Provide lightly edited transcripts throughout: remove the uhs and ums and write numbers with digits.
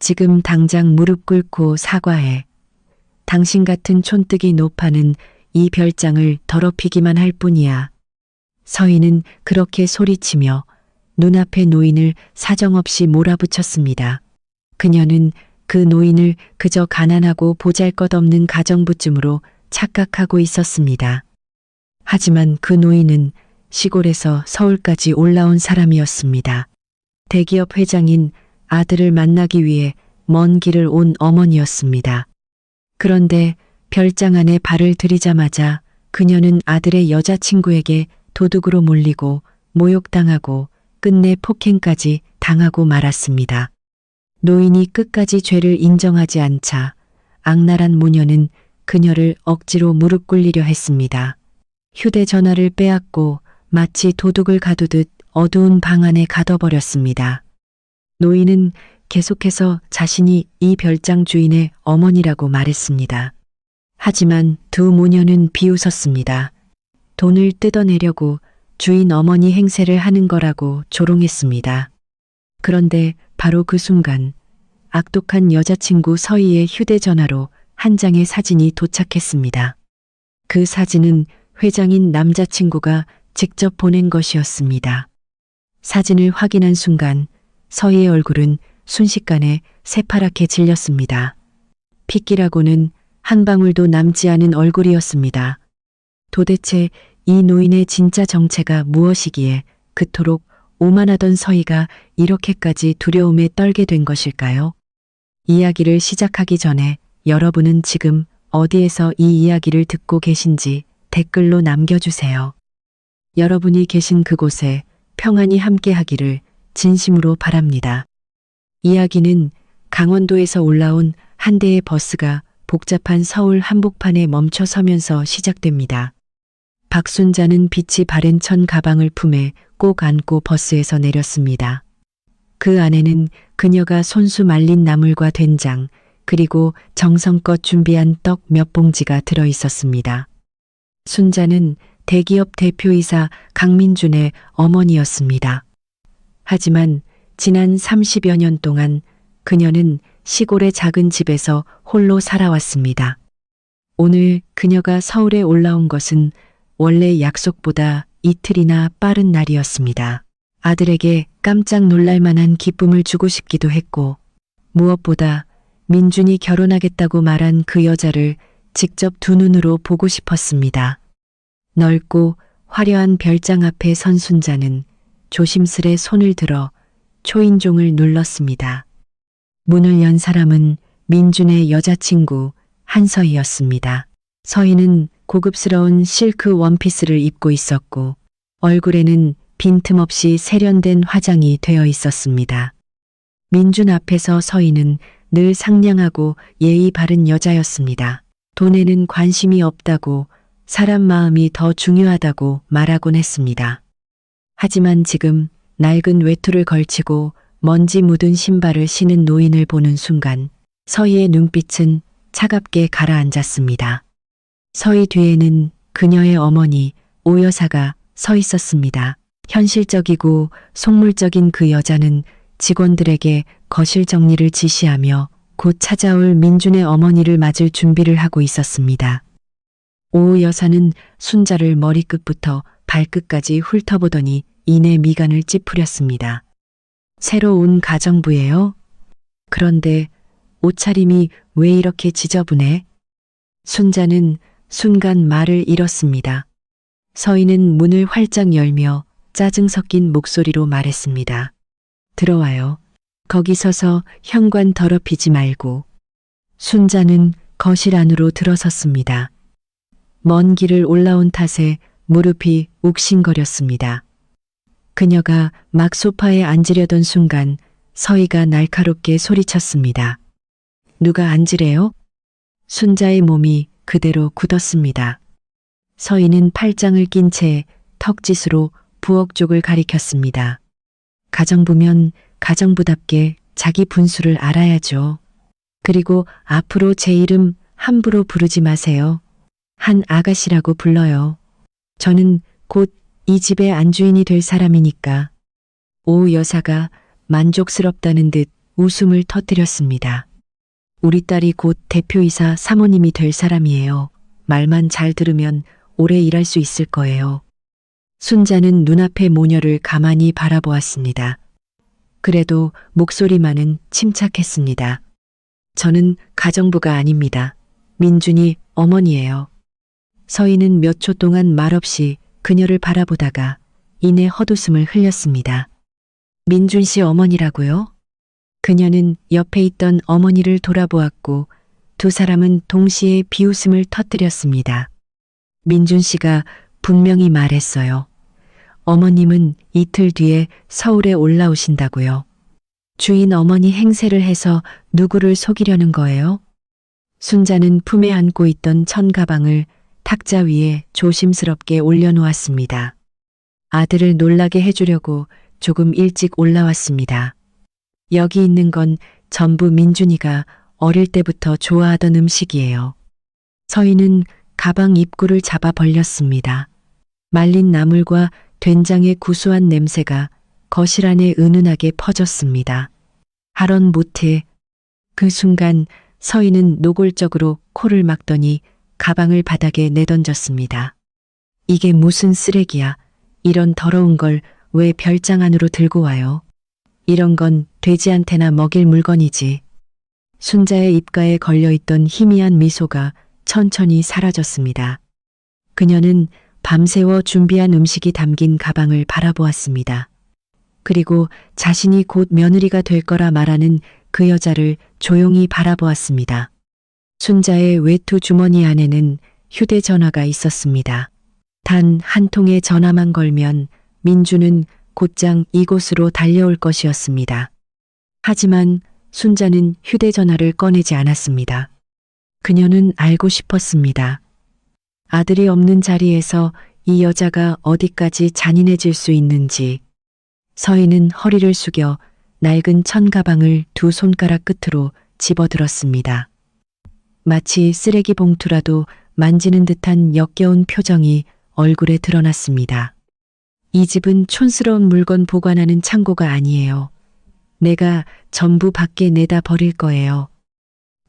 지금 당장 무릎 꿇고 사과해. 당신 같은 촌뜨기 노파는 이 별장을 더럽히기만 할 뿐이야. 서희는 그렇게 소리치며 눈앞의 노인을 사정없이 몰아붙였습니다. 그녀는 그 노인을 그저 가난하고 보잘것없는 가정부쯤으로 착각하고 있었습니다. 하지만 그 노인은 시골에서 서울까지 올라온 사람이었습니다. 대기업 회장인 아들을 만나기 위해 먼 길을 온 어머니였습니다. 그런데 별장 안에 발을 들이자마자 그녀는 아들의 여자친구에게 도둑으로 몰리고 모욕당하고 끝내 폭행까지 당하고 말았습니다. 노인이 끝까지 죄를 인정하지 않자 악랄한 모녀는 그녀를 억지로 무릎 꿇리려 했습니다. 휴대전화를 빼앗고 마치 도둑을 가두듯 어두운 방 안에 가둬버렸습니다. 노인은 계속해서 자신이 이 별장 주인의 어머니라고 말했습니다. 하지만 두 모녀는 비웃었습니다. 돈을 뜯어내려고 주인 어머니 행세를 하는 거라고 조롱했습니다. 그런데 바로 그 순간 악독한 여자친구 서희의 휴대전화로 한 장의 사진이 도착했습니다. 그 사진은 회장인 남자친구가 직접 보낸 것이었습니다. 사진을 확인한 순간 서희의 얼굴은 순식간에 새파랗게 질렸습니다. 핏기라고는 한 방울도 남지 않은 얼굴이었습니다. 도대체 이 노인의 진짜 정체가 무엇이기에 그토록 오만하던 서희가 이렇게까지 두려움에 떨게 된 것일까요? 이야기를 시작하기 전에 여러분은 지금 어디에서 이 이야기를 듣고 계신지 댓글로 남겨주세요. 여러분이 계신 그곳에 평안이 함께하기를 진심으로 바랍니다. 이야기는 강원도에서 올라온 한 대의 버스가 복잡한 서울 한복판에 멈춰 서면서 시작됩니다. 박순자는 빛이 바랜 천 가방을 품에 꼭 안고 버스에서 내렸습니다. 그 안에는 그녀가 손수 말린 나물과 된장, 그리고 정성껏 준비한 떡 몇 봉지가 들어 있었습니다. 순자는 대기업 대표이사 강민준의 어머니였습니다. 하지만 지난 30여 년 동안 그녀는 시골의 작은 집에서 홀로 살아왔습니다. 오늘 그녀가 서울에 올라온 것은 원래 약속보다 이틀이나 빠른 날이었습니다. 아들에게 깜짝 놀랄 만한 기쁨을 주고 싶기도 했고, 무엇보다 민준이 결혼하겠다고 말한 그 여자를 직접 두 눈으로 보고 싶었습니다. 넓고 화려한 별장 앞에 선 순자는 조심스레 손을 들어 초인종을 눌렀습니다. 문을 연 사람은 민준의 여자친구 한서희였습니다. 서희는 고급스러운 실크 원피스를 입고 있었고 얼굴에는 빈틈없이 세련된 화장이 되어 있었습니다. 민준 앞에서 서희는 늘 상냥하고 예의 바른 여자였습니다. 돈에는 관심이 없다고, 사람 마음이 더 중요하다고 말하곤 했습니다. 하지만 지금 낡은 외투를 걸치고 먼지 묻은 신발을 신은 노인을 보는 순간 서희의 눈빛은 차갑게 가라앉았습니다. 서희 뒤에는 그녀의 어머니 오 여사가 서 있었습니다. 현실적이고 속물적인 그 여자는 직원들에게 거실 정리를 지시하며 곧 찾아올 민준의 어머니를 맞을 준비를 하고 있었습니다. 오 여사는 순자를 머리끝부터 발끝까지 훑어보더니 이내 미간을 찌푸렸습니다. 새로 온 가정부예요? 그런데 옷차림이 왜 이렇게 지저분해? 순자는 순간 말을 잃었습니다. 서희는 문을 활짝 열며 짜증 섞인 목소리로 말했습니다. 들어와요. 거기 서서 현관 더럽히지 말고. 순자는 거실 안으로 들어섰습니다. 먼 길을 올라온 탓에 무릎이 욱신거렸습니다. 그녀가 막 소파에 앉으려던 순간 서희가 날카롭게 소리쳤습니다. 누가 앉으래요? 순자의 몸이 그대로 굳었습니다. 서희는 팔짱을 낀 채 턱짓으로 부엌 쪽을 가리켰습니다. 가정부면 가정부답게 자기 분수를 알아야죠. 그리고 앞으로 제 이름 함부로 부르지 마세요. 한 아가씨라고 불러요. 저는 곧 이 집의 안주인이 될 사람이니까. 오 여사가 만족스럽다는 듯 웃음을 터뜨렸습니다. 우리 딸이 곧 대표이사 사모님이 될 사람이에요. 말만 잘 들으면 오래 일할 수 있을 거예요. 순자는 눈앞의 모녀를 가만히 바라보았습니다. 그래도 목소리만은 침착했습니다. 저는 가정부가 아닙니다. 민준이 어머니예요. 서희는 몇 초 동안 말없이 그녀를 바라보다가 이내 헛웃음을 흘렸습니다. 민준 씨 어머니라고요? 그녀는 옆에 있던 어머니를 돌아보았고 두 사람은 동시에 비웃음을 터뜨렸습니다. 민준 씨가 분명히 말했어요. 어머님은 이틀 뒤에 서울에 올라오신다고요. 주인 어머니 행세를 해서 누구를 속이려는 거예요? 순자는 품에 안고 있던 천가방을 탁자 위에 조심스럽게 올려놓았습니다. 아들을 놀라게 해주려고 조금 일찍 올라왔습니다. 여기 있는 건 전부 민준이가 어릴 때부터 좋아하던 음식이에요. 서희는 가방 입구를 잡아 벌렸습니다. 말린 나물과 된장의 구수한 냄새가 거실 안에 은은하게 퍼졌습니다. 하런 못해. 그 순간 서희는 노골적으로 코를 막더니 가방을 바닥에 내던졌습니다. 이게 무슨 쓰레기야. 이런 더러운 걸 왜 별장 안으로 들고 와요. 이런 건 돼지한테나 먹일 물건이지. 순자의 입가에 걸려있던 희미한 미소가 천천히 사라졌습니다. 그녀는 밤새워 준비한 음식이 담긴 가방을 바라보았습니다. 그리고 자신이 곧 며느리가 될 거라 말하는 그 여자를 조용히 바라보았습니다. 순자의 외투 주머니 안에는 휴대전화가 있었습니다. 단 한 통의 전화만 걸면 민주는 곧장 이곳으로 달려올 것이었습니다. 하지만 순자는 휴대전화를 꺼내지 않았습니다. 그녀는 알고 싶었습니다. 아들이 없는 자리에서 이 여자가 어디까지 잔인해질 수 있는지. 서희는 허리를 숙여 낡은 천가방을 두 손가락 끝으로 집어들었습니다. 마치 쓰레기 봉투라도 만지는 듯한 역겨운 표정이 얼굴에 드러났습니다. 이 집은 촌스러운 물건 보관하는 창고가 아니에요. 내가 전부 밖에 내다 버릴 거예요.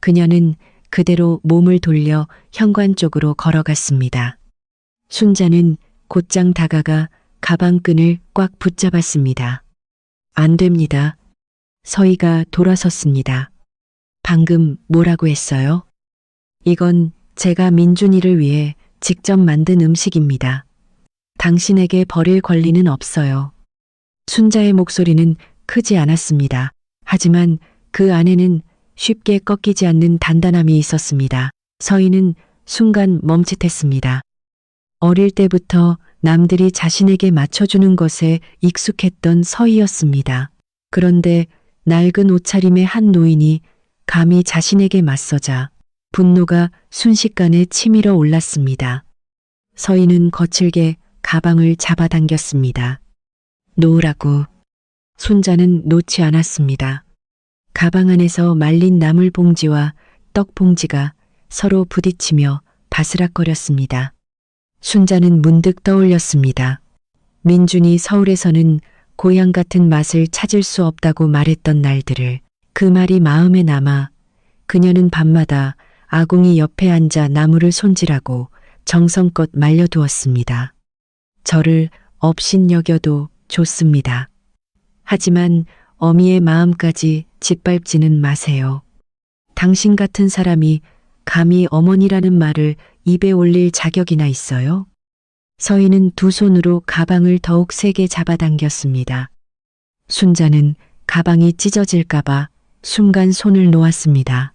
그녀는 그대로 몸을 돌려 현관 쪽으로 걸어갔습니다. 순자는 곧장 다가가 가방끈을 꽉 붙잡았습니다. 안 됩니다. 서희가 돌아섰습니다. 방금 뭐라고 했어요? 이건 제가 민준이를 위해 직접 만든 음식입니다. 당신에게 버릴 권리는 없어요. 순자의 목소리는 크지 않았습니다. 하지만 그 안에는 쉽게 꺾이지 않는 단단함이 있었습니다. 서희는 순간 멈칫했습니다. 어릴 때부터 남들이 자신에게 맞춰주는 것에 익숙했던 서희였습니다. 그런데 낡은 옷차림의 한 노인이 감히 자신에게 맞서자 분노가 순식간에 치밀어 올랐습니다. 서희는 거칠게 가방을 잡아당겼습니다. 놓으라고. 순자는 놓지 않았습니다. 가방 안에서 말린 나물 봉지와 떡 봉지가 서로 부딪히며 바스락거렸습니다. 순자는 문득 떠올렸습니다. 민준이 서울에서는 고향 같은 맛을 찾을 수 없다고 말했던 날들을. 그 말이 마음에 남아 그녀는 밤마다 아궁이 옆에 앉아 나물을 손질하고 정성껏 말려두었습니다. 저를 업신여겨도 좋습니다. 하지만 어미의 마음까지 짓밟지는 마세요. 당신 같은 사람이 감히 어머니라는 말을 입에 올릴 자격이나 있어요? 서희는 두 손으로 가방을 더욱 세게 잡아당겼습니다. 순자는 가방이 찢어질까봐 순간 손을 놓았습니다.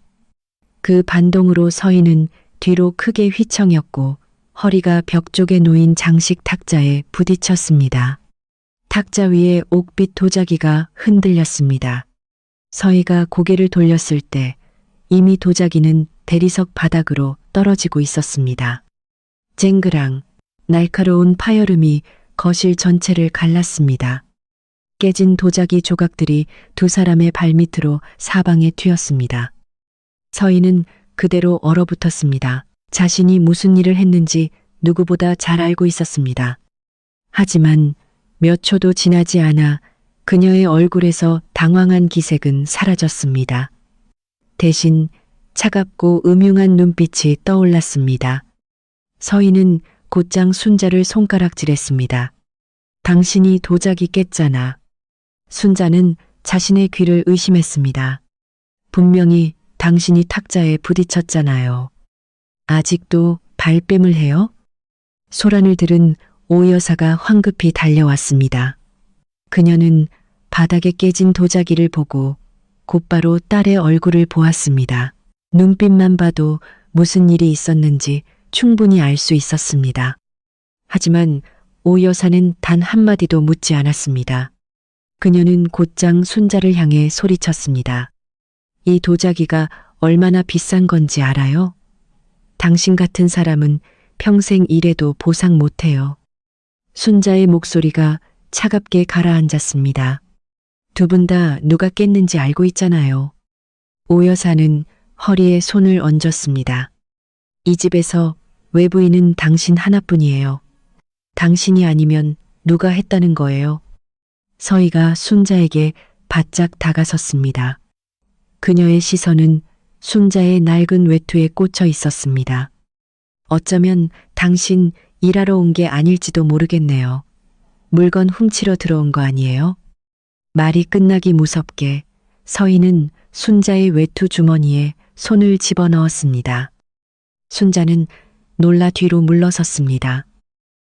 그 반동으로 서희는 뒤로 크게 휘청였고 허리가 벽 쪽에 놓인 장식 탁자에 부딪혔습니다. 탁자 위에 옥빛 도자기가 흔들렸습니다. 서희가 고개를 돌렸을 때 이미 도자기는 대리석 바닥으로 떨어지고 있었습니다. 쨍그랑 날카로운 파열음이 거실 전체를 갈랐습니다. 깨진 도자기 조각들이 두 사람의 발밑으로 사방에 튀었습니다. 서희는 그대로 얼어붙었습니다. 자신이 무슨 일을 했는지 누구보다 잘 알고 있었습니다. 하지만 몇 초도 지나지 않아 그녀의 얼굴에서 당황한 기색은 사라졌습니다. 대신 차갑고 음흉한 눈빛이 떠올랐습니다. 서희는 곧장 순자를 손가락질했습니다. 당신이 도자기 깼잖아. 순자는 자신의 귀를 의심했습니다. 분명히 당신이 탁자에 부딪혔잖아요. 아직도 발뺌을 해요? 소란을 들은 오 여사가 황급히 달려왔습니다. 그녀는 바닥에 깨진 도자기를 보고 곧바로 딸의 얼굴을 보았습니다. 눈빛만 봐도 무슨 일이 있었는지 충분히 알 수 있었습니다. 하지만 오 여사는 단 한마디도 묻지 않았습니다. 그녀는 곧장 순자를 향해 소리쳤습니다. 이 도자기가 얼마나 비싼 건지 알아요? 당신 같은 사람은 평생 일해도 보상 못해요. 순자의 목소리가 차갑게 가라앉았습니다. 두 분 다 누가 깼는지 알고 있잖아요. 오 여사는 허리에 손을 얹었습니다. 이 집에서 외부인은 당신 하나뿐이에요. 당신이 아니면 누가 했다는 거예요. 서희가 순자에게 바짝 다가섰습니다. 그녀의 시선은 순자의 낡은 외투에 꽂혀 있었습니다. 어쩌면 당신 일하러 온 게 아닐지도 모르겠네요. 물건 훔치러 들어온 거 아니에요? 말이 끝나기 무섭게 서희는 순자의 외투 주머니에 손을 집어넣었습니다. 순자는 놀라 뒤로 물러섰습니다.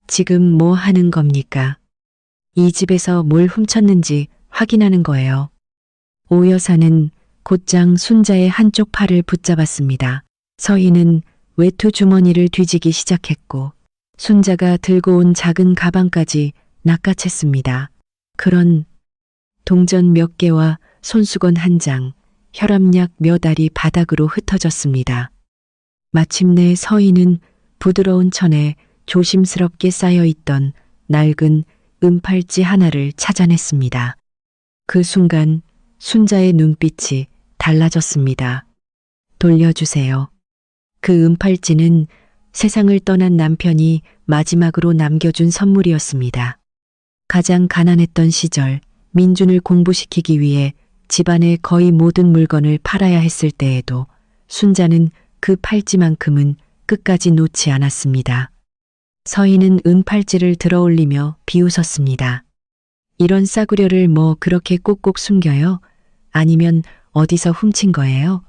지금 뭐 하는 겁니까? 이 집에서 뭘 훔쳤는지 확인하는 거예요. 오 여사는 곧장 순자의 한쪽 팔을 붙잡았습니다. 서희는 외투 주머니를 뒤지기 시작했고 순자가 들고 온 작은 가방까지 낚아챘습니다. 그런 동전 몇 개와 손수건 한 장, 혈압약 몇 알이 바닥으로 흩어졌습니다. 마침내 서희는 부드러운 천에 조심스럽게 쌓여있던 낡은 은팔찌 하나를 찾아냈습니다. 그 순간 순자의 눈빛이 달라졌습니다. 돌려주세요. 그 은팔찌는 세상을 떠난 남편이 마지막으로 남겨준 선물이었습니다. 가장 가난했던 시절 민준을 공부시키기 위해 집안의 거의 모든 물건을 팔아야 했을 때에도 순자는 그 팔찌만큼은 끝까지 놓지 않았습니다. 서희는 은팔찌를 들어올리며 비웃었습니다. 이런 싸구려를 뭐 그렇게 꼭꼭 숨겨요? 아니면 어디서 훔친 거예요?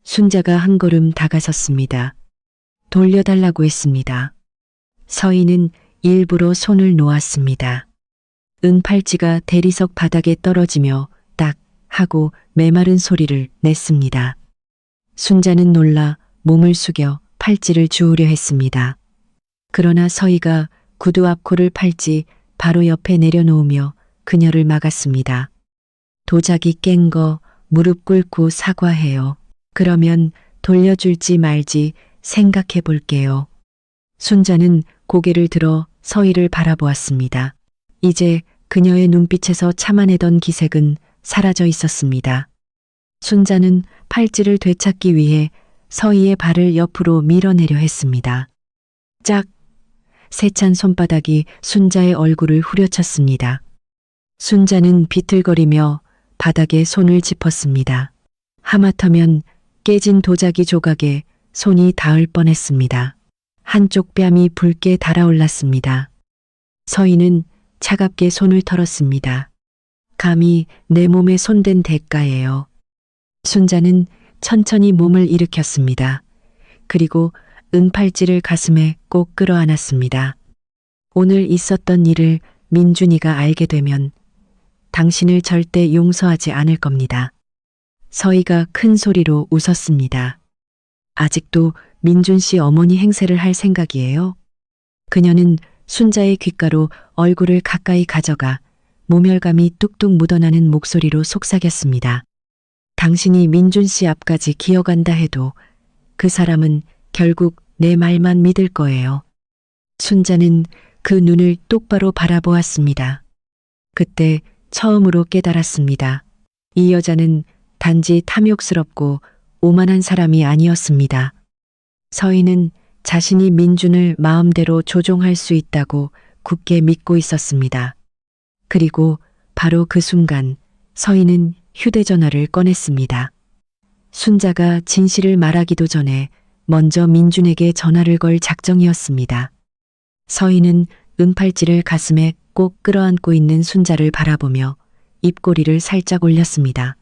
순자가 한 걸음 다가섰습니다. 돌려달라고 했습니다. 서희는 일부러 손을 놓았습니다. 은팔찌가 대리석 바닥에 떨어지며 딱 하고 메마른 소리를 냈습니다. 순자는 놀라 몸을 숙여 팔찌를 주우려 했습니다. 그러나 서희가 구두 앞코를 팔찌 바로 옆에 내려놓으며 그녀를 막았습니다. 도자기 깬 거 무릎 꿇고 사과해요. 그러면 돌려줄지 말지 생각해 볼게요. 순자는 고개를 들어 서희를 바라보았습니다. 이제 그녀의 눈빛에서 참아내던 기색은 사라져 있었습니다. 순자는 팔찌를 되찾기 위해 서희의 발을 옆으로 밀어내려 했습니다. 짝! 세찬 손바닥이 순자의 얼굴을 후려쳤습니다. 순자는 비틀거리며 바닥에 손을 짚었습니다. 하마터면 깨진 도자기 조각에 손이 닿을 뻔했습니다. 한쪽 뺨이 붉게 달아올랐습니다. 서희는 차갑게 손을 털었습니다. 감히 내 몸에 손댄 대가예요. 순자는 천천히 몸을 일으켰습니다. 그리고 은팔찌를 가슴에 꼭 끌어안았습니다. 오늘 있었던 일을 민준이가 알게 되면 당신을 절대 용서하지 않을 겁니다. 서희가 큰 소리로 웃었습니다. 아직도 민준 씨 어머니 행세를 할 생각이에요? 그녀는 순자의 귓가로 얼굴을 가까이 가져가 모멸감이 뚝뚝 묻어나는 목소리로 속삭였습니다. 당신이 민준 씨 앞까지 기어간다 해도 그 사람은 결국 내 말만 믿을 거예요. 순자는 그 눈을 똑바로 바라보았습니다. 그때 처음으로 깨달았습니다. 이 여자는 단지 탐욕스럽고 오만한 사람이 아니었습니다. 서희는 자신이 민준을 마음대로 조종할 수 있다고 굳게 믿고 있었습니다. 그리고 바로 그 순간 서희는 휴대전화를 꺼냈습니다. 순자가 진실을 말하기도 전에 먼저 민준에게 전화를 걸 작정이었습니다. 서희는 은팔찌를 가슴에 꼭 끌어안고 있는 순자를 바라보며 입꼬리를 살짝 올렸습니다.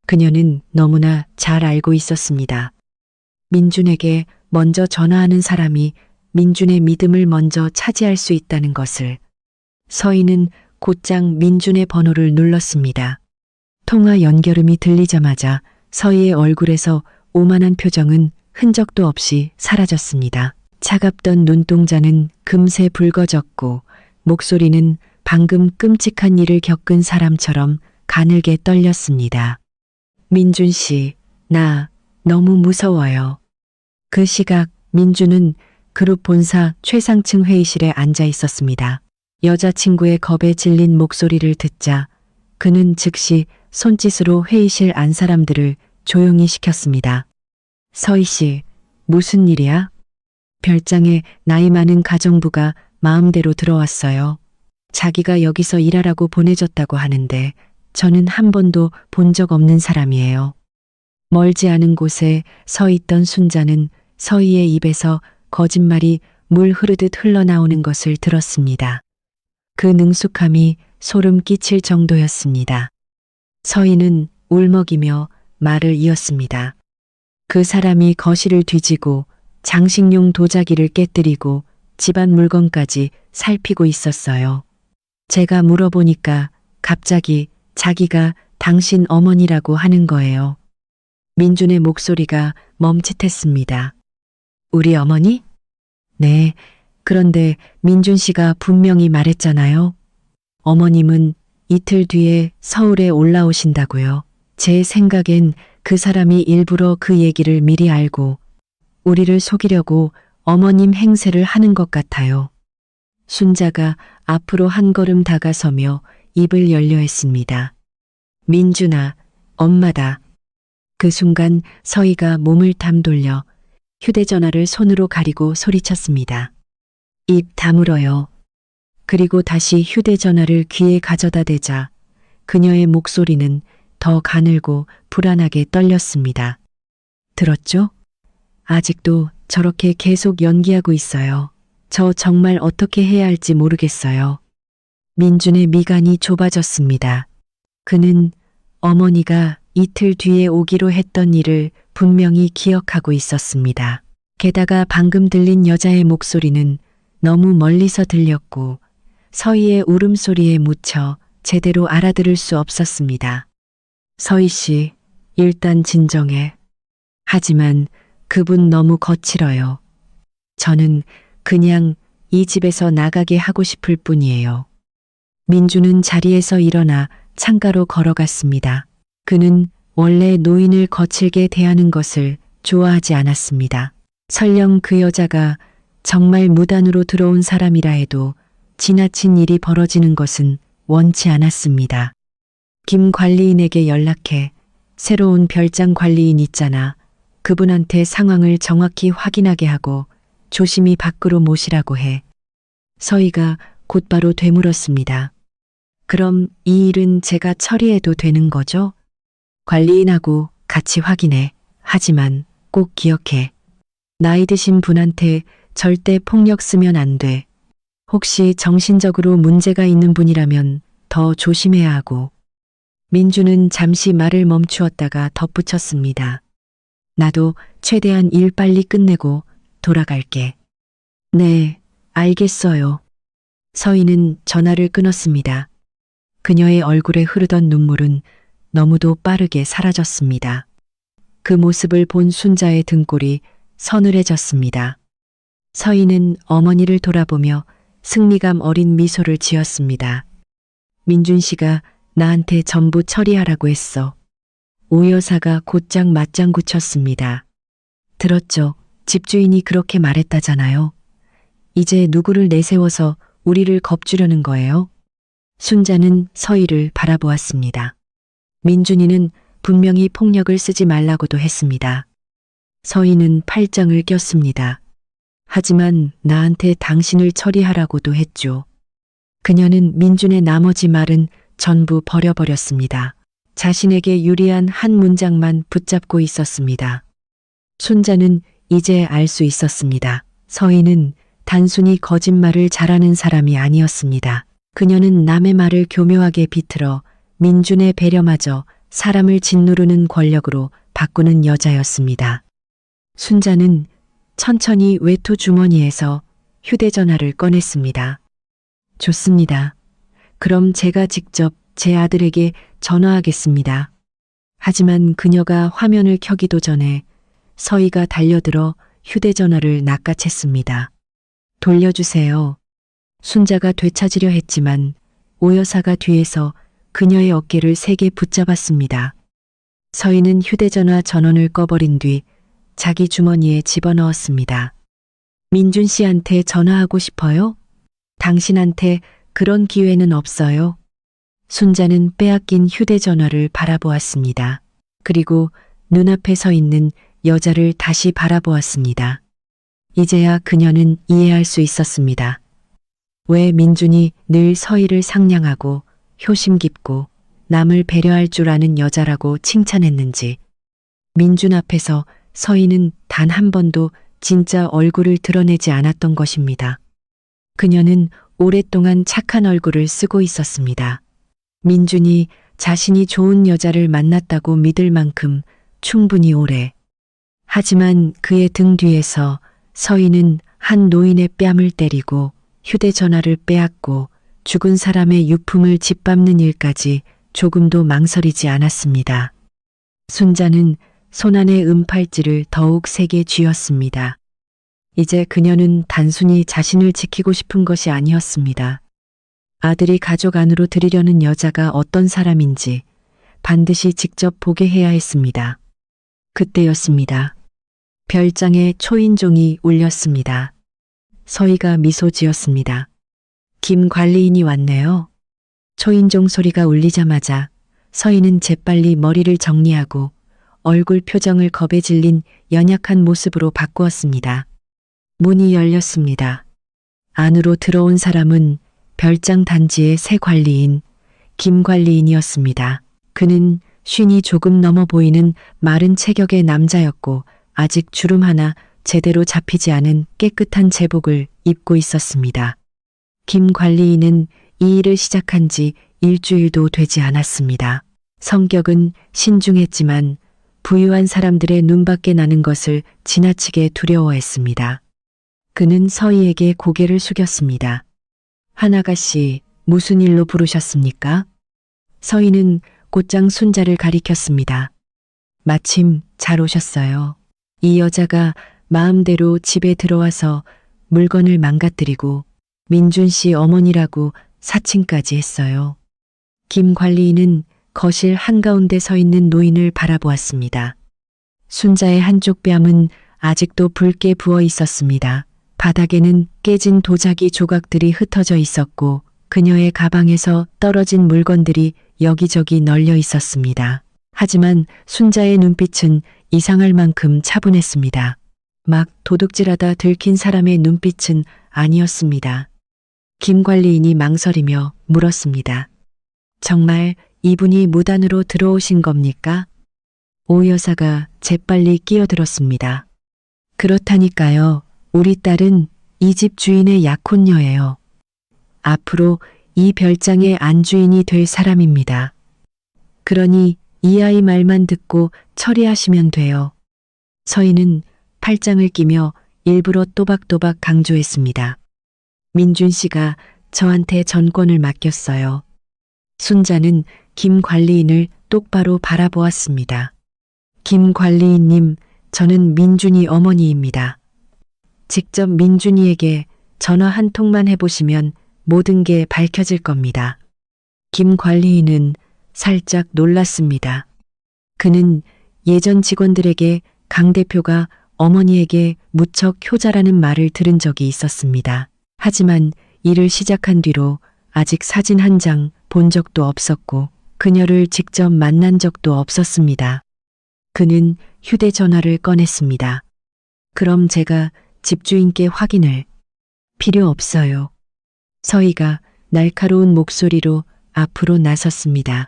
그녀는 너무나 잘 알고 있었습니다. 민준에게 먼저 전화하는 사람이 민준의 믿음을 먼저 차지할 수 있다는 것을. 서희는 곧장 민준의 번호를 눌렀습니다. 통화 연결음이 들리자마자 서희의 얼굴에서 오만한 표정은 흔적도 없이 사라졌습니다. 차갑던 눈동자는 금세 붉어졌고 목소리는 방금 끔찍한 일을 겪은 사람처럼 가늘게 떨렸습니다. 민준 씨, 나 너무 무서워요. 그 시각 민준은 그룹 본사 최상층 회의실에 앉아 있었습니다. 여자친구의 겁에 질린 목소리를 듣자 그는 즉시 손짓으로 회의실 안 사람들을 조용히 시켰습니다. 서희 씨, 무슨 일이야? 별장에 나이 많은 가정부가 마음대로 들어왔어요. 자기가 여기서 일하라고 보내줬다고 하는데 저는 한 번도 본 적 없는 사람이에요. 멀지 않은 곳에 서 있던 순자는 서희의 입에서 거짓말이 물 흐르듯 흘러나오는 것을 들었습니다. 그 능숙함이 소름 끼칠 정도였습니다. 서희는 울먹이며 말을 이었습니다. 그 사람이 거실을 뒤지고 장식용 도자기를 깨뜨리고 집안 물건까지 살피고 있었어요. 제가 물어보니까 갑자기 자기가 당신 어머니라고 하는 거예요. 민준의 목소리가 멈칫했습니다. 우리 어머니? 네, 그런데 민준 씨가 분명히 말했잖아요. 어머님은 이틀 뒤에 서울에 올라오신다고요. 제 생각엔 그 사람이 일부러 그 얘기를 미리 알고 우리를 속이려고 어머님 행세를 하는 것 같아요. 순자가 앞으로 한 걸음 다가서며 입을 열려 했습니다. 민준아, 엄마다. 그 순간 서희가 몸을 담돌려 휴대전화를 손으로 가리고 소리쳤습니다. 입 다물어요. 그리고 다시 휴대전화를 귀에 가져다 대자 그녀의 목소리는 더 가늘고 불안하게 떨렸습니다. 들었죠? 아직도 저렇게 계속 연기하고 있어요. 저 정말 어떻게 해야 할지 모르겠어요. 민준의 미간이 좁아졌습니다. 그는 어머니가 이틀 뒤에 오기로 했던 일을 분명히 기억하고 있었습니다. 게다가 방금 들린 여자의 목소리는 너무 멀리서 들렸고 서희의 울음소리에 묻혀 제대로 알아들을 수 없었습니다. 서희 씨, 일단 진정해. 하지만 그분 너무 거칠어요. 저는 그냥 이 집에서 나가게 하고 싶을 뿐이에요. 민주는 자리에서 일어나 창가로 걸어갔습니다. 그는 원래 노인을 거칠게 대하는 것을 좋아하지 않았습니다. 설령 그 여자가 정말 무단으로 들어온 사람이라 해도 지나친 일이 벌어지는 것은 원치 않았습니다. 김 관리인에게 연락해 새로운 별장 관리인 있잖아. 그분한테 상황을 정확히 확인하게 하고 조심히 밖으로 모시라고 해. 서희가 곧바로 되물었습니다. 그럼 이 일은 제가 처리해도 되는 거죠? 관리인하고 같이 확인해. 하지만 꼭 기억해. 나이 드신 분한테 절대 폭력 쓰면 안 돼. 혹시 정신적으로 문제가 있는 분이라면 더 조심해야 하고. 민주는 잠시 말을 멈추었다가 덧붙였습니다. 나도 최대한 일 빨리 끝내고 돌아갈게. 네, 알겠어요. 서희는 전화를 끊었습니다. 그녀의 얼굴에 흐르던 눈물은 너무도 빠르게 사라졌습니다. 그 모습을 본 순자의 등골이 서늘해졌습니다. 서희는 어머니를 돌아보며 승리감 어린 미소를 지었습니다. 민준 씨가 나한테 전부 처리하라고 했어. 오 여사가 곧장 맞장구 쳤습니다. 들었죠? 집주인이 그렇게 말했다잖아요. 이제 누구를 내세워서 우리를 겁주려는 거예요? 순자는 서희를 바라보았습니다. 민준이는 분명히 폭력을 쓰지 말라고도 했습니다. 서희는 팔짱을 꼈습니다. 하지만 나한테 당신을 처리하라고도 했죠. 그녀는 민준의 나머지 말은 전부 버려버렸습니다. 자신에게 유리한 한 문장만 붙잡고 있었습니다. 순자는 이제 알 수 있었습니다. 서희는 단순히 거짓말을 잘하는 사람이 아니었습니다. 그녀는 남의 말을 교묘하게 비틀어 민준의 배려마저 사람을 짓누르는 권력으로 바꾸는 여자였습니다. 순자는 천천히 외투 주머니에서 휴대전화를 꺼냈습니다. 좋습니다. 그럼 제가 직접 제 아들에게 전화하겠습니다. 하지만 그녀가 화면을 켜기도 전에 서희가 달려들어 휴대전화를 낚아챘습니다. 돌려주세요. 순자가 되찾으려 했지만 오 여사가 뒤에서 그녀의 어깨를 세게 붙잡았습니다. 서희는 휴대전화 전원을 꺼버린 뒤 자기 주머니에 집어넣었습니다. 민준 씨한테 전화하고 싶어요? 당신한테 그런 기회는 없어요. 순자는 빼앗긴 휴대전화를 바라보았습니다. 그리고 눈앞에 서 있는 여자를 다시 바라보았습니다. 이제야 그녀는 이해할 수 있었습니다. 왜 민준이 늘 서희를 상냥하고 효심 깊고 남을 배려할 줄 아는 여자라고 칭찬했는지. 민준 앞에서 서희는 단 한 번도 진짜 얼굴을 드러내지 않았던 것입니다. 그녀는 오랫동안 착한 얼굴을 쓰고 있었습니다. 민준이 자신이 좋은 여자를 만났다고 믿을 만큼 충분히 오래. 하지만 그의 등 뒤에서 서희는 한 노인의 뺨을 때리고 휴대전화를 빼앗고 죽은 사람의 유품을 짓밟는 일까지 조금도 망설이지 않았습니다. 순자는 손안의 은팔찌를 더욱 세게 쥐었습니다. 이제 그녀는 단순히 자신을 지키고 싶은 것이 아니었습니다. 아들이 가족 안으로 들이려는 여자가 어떤 사람인지 반드시 직접 보게 해야 했습니다. 그때였습니다. 별장에 초인종이 울렸습니다. 서희가 미소 지었습니다. 김 관리인이 왔네요. 초인종 소리가 울리자마자 서희는 재빨리 머리를 정리하고 얼굴 표정을 겁에 질린 연약한 모습으로 바꾸었습니다. 문이 열렸습니다. 안으로 들어온 사람은 별장 단지의 새 관리인 김 관리인이었습니다. 그는 쉰이 조금 넘어 보이는 마른 체격의 남자였고 아직 주름 하나 제대로 잡히지 않은 깨끗한 제복을 입고 있었습니다. 김 관리인은 이 일을 시작한 지 일주일도 되지 않았습니다. 성격은 신중했지만 부유한 사람들의 눈밖에 나는 것을 지나치게 두려워했습니다. 그는 서희에게 고개를 숙였습니다. 한아가씨, 무슨 일로 부르셨습니까? 서희는 곧장 순자를 가리켰습니다. 마침 잘 오셨어요. 이 여자가 마음대로 집에 들어와서 물건을 망가뜨리고 민준 씨 어머니라고 사칭까지 했어요. 김 관리인은 거실 한가운데 서 있는 노인을 바라보았습니다. 순자의 한쪽 뺨은 아직도 붉게 부어 있었습니다. 바닥에는 깨진 도자기 조각들이 흩어져 있었고 그녀의 가방에서 떨어진 물건들이 여기저기 널려 있었습니다. 하지만 순자의 눈빛은 이상할 만큼 차분했습니다. 막 도둑질하다 들킨 사람의 눈빛은 아니었습니다. 김 관리인이 망설이며 물었습니다. 정말 이분이 무단으로 들어오신 겁니까? 오 여사가 재빨리 끼어들었습니다. 그렇다니까요. 우리 딸은 이 집 주인의 약혼녀예요. 앞으로 이 별장의 안주인이 될 사람입니다. 그러니 이 아이 말만 듣고 처리하시면 돼요. 서희는 팔짱을 끼며 일부러 또박또박 강조했습니다. 민준 씨가 저한테 전권을 맡겼어요. 순자는 김 관리인을 똑바로 바라보았습니다. 김 관리인님, 저는 민준이 어머니입니다. 직접 민준이에게 전화 한 통만 해보시면 모든 게 밝혀질 겁니다. 김 관리인은 살짝 놀랐습니다. 그는 예전 직원들에게 강 대표가 어머니에게 무척 효자라는 말을 들은 적이 있었습니다. 하지만 일을 시작한 뒤로 아직 사진 한 장 본 적도 없었고 그녀를 직접 만난 적도 없었습니다. 그는 휴대전화를 꺼냈습니다. 그럼 제가 집주인께 확인을. 필요 없어요. 서희가 날카로운 목소리로 앞으로 나섰습니다.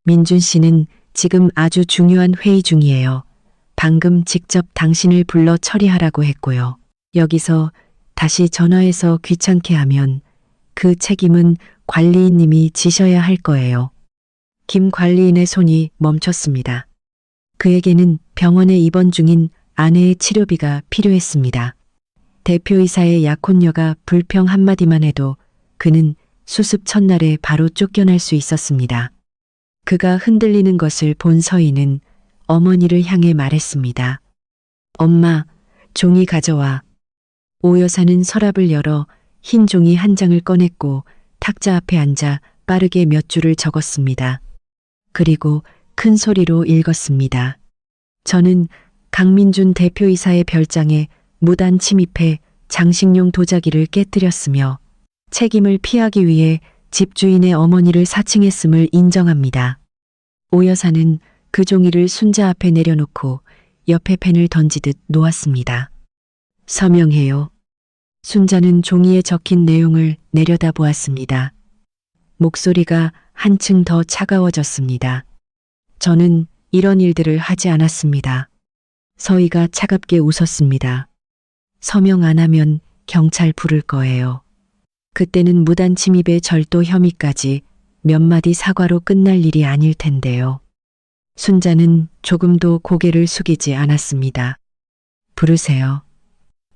민준 씨는 지금 아주 중요한 회의 중이에요. 방금 직접 당신을 불러 처리하라고 했고요. 여기서 다시 전화해서 귀찮게 하면 그 책임은 관리인님이 지셔야 할 거예요. 김 관리인의 손이 멈췄습니다. 그에게는 병원에 입원 중인 아내의 치료비가 필요했습니다. 대표이사의 약혼녀가 불평 한마디만 해도 그는 수습 첫날에 바로 쫓겨날 수 있었습니다. 그가 흔들리는 것을 본 서희는 어머니를 향해 말했습니다. 엄마, 종이 가져와. 오 여사는 서랍을 열어 흰 종이 한 장을 꺼냈고 탁자 앞에 앉아 빠르게 몇 줄을 적었습니다. 그리고 큰 소리로 읽었습니다. 저는 강민준 대표이사의 별장에 무단 침입해 장식용 도자기를 깨뜨렸으며 책임을 피하기 위해 집주인의 어머니를 사칭했음을 인정합니다. 오 여사는 그 종이를 순자 앞에 내려놓고 옆에 펜을 던지듯 놓았습니다. 서명해요. 순자는 종이에 적힌 내용을 내려다보았습니다. 목소리가 한층 더 차가워졌습니다. 저는 이런 일들을 하지 않았습니다. 서희가 차갑게 웃었습니다. 서명 안 하면 경찰 부를 거예요. 그때는 무단 침입의 절도 혐의까지 몇 마디 사과로 끝날 일이 아닐 텐데요. 순자는 조금도 고개를 숙이지 않았습니다. 부르세요.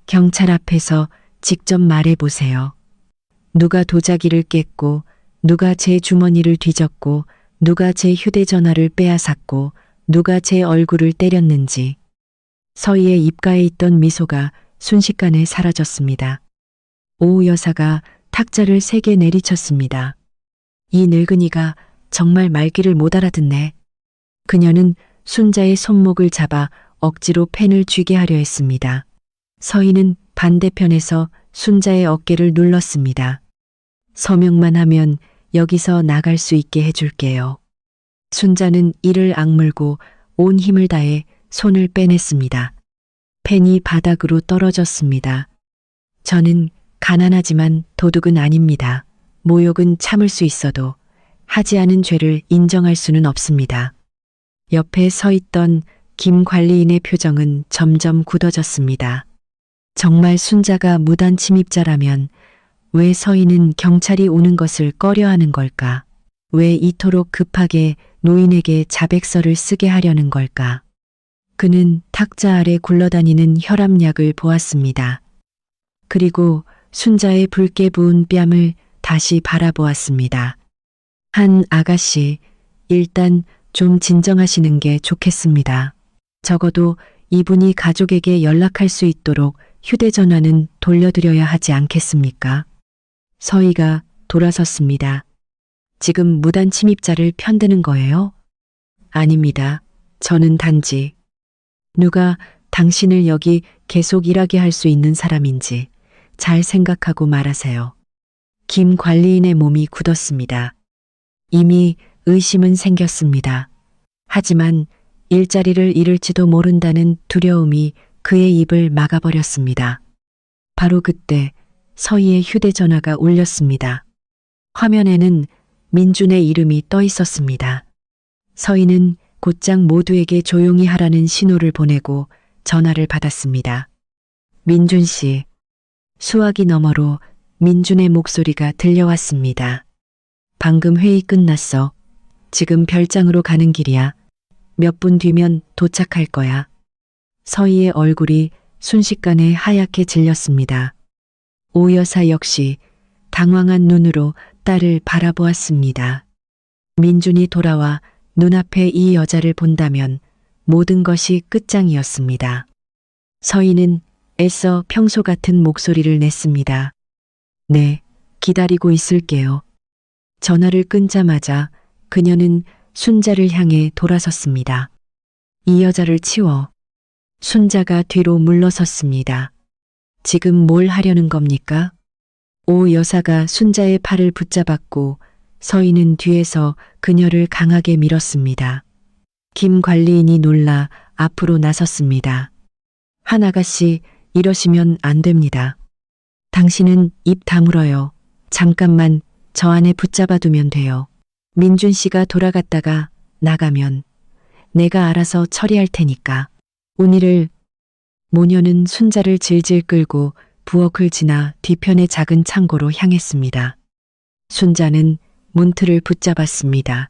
경찰 앞에서 직접 말해보세요. 누가 도자기를 깼고, 누가 제 주머니를 뒤졌고, 누가 제 휴대전화를 빼앗았고, 누가 제 얼굴을 때렸는지. 서희의 입가에 있던 미소가 순식간에 사라졌습니다. 오 여사가 탁자를 3개 내리쳤습니다. 이 늙은이가 정말 말귀를 못 알아듣네. 그녀는 순자의 손목을 잡아 억지로 펜을 쥐게 하려 했습니다. 서희는 반대편에서 순자의 어깨를 눌렀습니다. 서명만 하면 여기서 나갈 수 있게 해줄게요. 순자는 이를 악물고 온 힘을 다해 손을 빼냈습니다. 펜이 바닥으로 떨어졌습니다. 저는 가난하지만 도둑은 아닙니다. 모욕은 참을 수 있어도 하지 않은 죄를 인정할 수는 없습니다. 옆에 서 있던 김 관리인의 표정은 점점 굳어졌습니다. 정말 순자가 무단 침입자라면 왜 서희는 경찰이 오는 것을 꺼려하는 걸까? 왜 이토록 급하게 노인에게 자백서를 쓰게 하려는 걸까? 그는 탁자 아래 굴러다니는 혈압약을 보았습니다. 그리고 순자의 붉게 부은 뺨을 다시 바라보았습니다. 한 아가씨, 일단 좀 진정하시는 게 좋겠습니다. 적어도 이분이 가족에게 연락할 수 있도록 휴대전화는 돌려드려야 하지 않겠습니까? 서희가 돌아섰습니다. 지금 무단 침입자를 편드는 거예요? 아닙니다. 저는 단지 누가 당신을 여기 계속 일하게 할 수 있는 사람인지 잘 생각하고 말하세요. 김 관리인의 몸이 굳었습니다. 이미 의심은 생겼습니다. 하지만 일자리를 잃을지도 모른다는 두려움이 그의 입을 막아버렸습니다. 바로 그때 서희의 휴대전화가 울렸습니다. 화면에는 민준의 이름이 떠 있었습니다. 서희는 곧장 모두에게 조용히 하라는 신호를 보내고 전화를 받았습니다. 민준 씨, 수화기 너머로 민준의 목소리가 들려왔습니다. 방금 회의 끝났어. 지금 별장으로 가는 길이야. 몇 분 뒤면 도착할 거야. 서희의 얼굴이 순식간에 하얗게 질렸습니다. 오 여사 역시 당황한 눈으로 딸을 바라보았습니다. 민준이 돌아와 눈앞에 이 여자를 본다면 모든 것이 끝장이었습니다. 서희는 애써 평소 같은 목소리를 냈습니다. 네, 기다리고 있을게요. 전화를 끊자마자 그녀는 순자를 향해 돌아섰습니다. 이 여자를 치워. 순자가 뒤로 물러섰습니다. 지금 뭘 하려는 겁니까? 오 여사가 순자의 팔을 붙잡았고 서희는 뒤에서 그녀를 강하게 밀었습니다. 김 관리인이 놀라 앞으로 나섰습니다. 한 아가씨, 이러시면 안 됩니다. 당신은 입 다물어요. 잠깐만 저 안에 붙잡아 두면 돼요. 민준 씨가 돌아갔다가 나가면 내가 알아서 처리할 테니까. 운이를 모녀는 순자를 질질 끌고 부엌을 지나 뒤편의 작은 창고로 향했습니다. 순자는 문틀을 붙잡았습니다.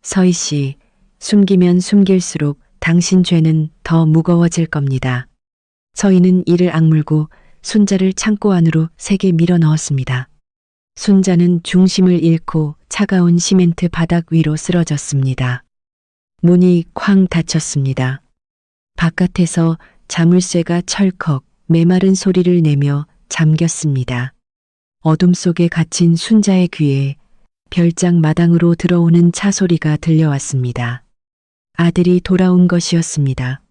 서희 씨, 숨기면 숨길수록 당신 죄는 더 무거워질 겁니다. 서희는 이를 악물고 순자를 창고 안으로 세게 밀어 넣었습니다. 순자는 중심을 잃고 차가운 시멘트 바닥 위로 쓰러졌습니다. 문이 쾅 닫혔습니다. 바깥에서 자물쇠가 철컥 메마른 소리를 내며 잠겼습니다. 어둠 속에 갇힌 순자의 귀에 별장 마당으로 들어오는 차 소리가 들려왔습니다. 아들이 돌아온 것이었습니다.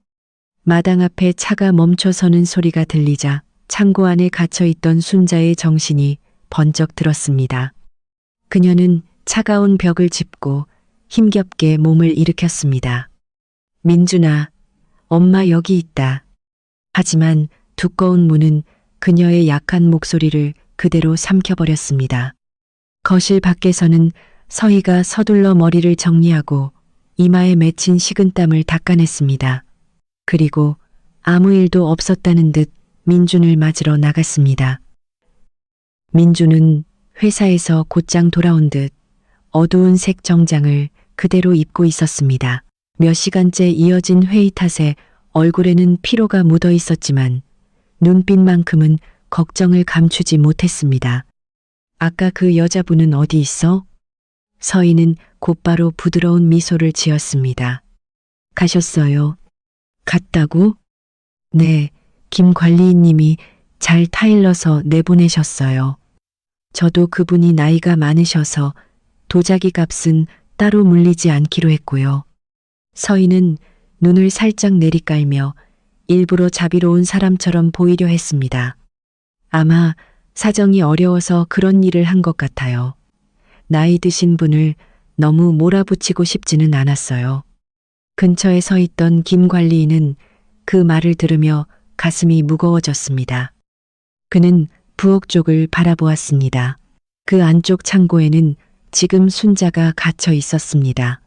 마당 앞에 차가 멈춰서는 소리가 들리자 창고 안에 갇혀있던 순자의 정신이 번쩍 들었습니다. 그녀는 차가운 벽을 짚고 힘겹게 몸을 일으켰습니다. 민준아, 엄마 여기 있다. 하지만 두꺼운 문은 그녀의 약한 목소리를 그대로 삼켜버렸습니다. 거실 밖에서는 서희가 서둘러 머리를 정리하고 이마에 맺힌 식은땀을 닦아냈습니다. 그리고 아무 일도 없었다는 듯 민준을 맞으러 나갔습니다. 민준은 회사에서 곧장 돌아온 듯 어두운 색 정장을 그대로 입고 있었습니다. 몇 시간째 이어진 회의 탓에 얼굴에는 피로가 묻어 있었지만 눈빛만큼은 걱정을 감추지 못했습니다. 아까 그 여자분은 어디 있어? 서희는 곧바로 부드러운 미소를 지었습니다. 가셨어요. 갔다고? 네, 김 관리인님이 잘 타일러서 내보내셨어요. 저도 그분이 나이가 많으셔서 도자기 값은 따로 물리지 않기로 했고요. 서희는 눈을 살짝 내리깔며 일부러 자비로운 사람처럼 보이려 했습니다. 아마 사정이 어려워서 그런 일을 한 것 같아요. 나이 드신 분을 너무 몰아붙이고 싶지는 않았어요. 근처에 서 있던 김 관리인은 그 말을 들으며 가슴이 무거워졌습니다. 그는 부엌 쪽을 바라보았습니다. 그 안쪽 창고에는 지금 순자가 갇혀 있었습니다.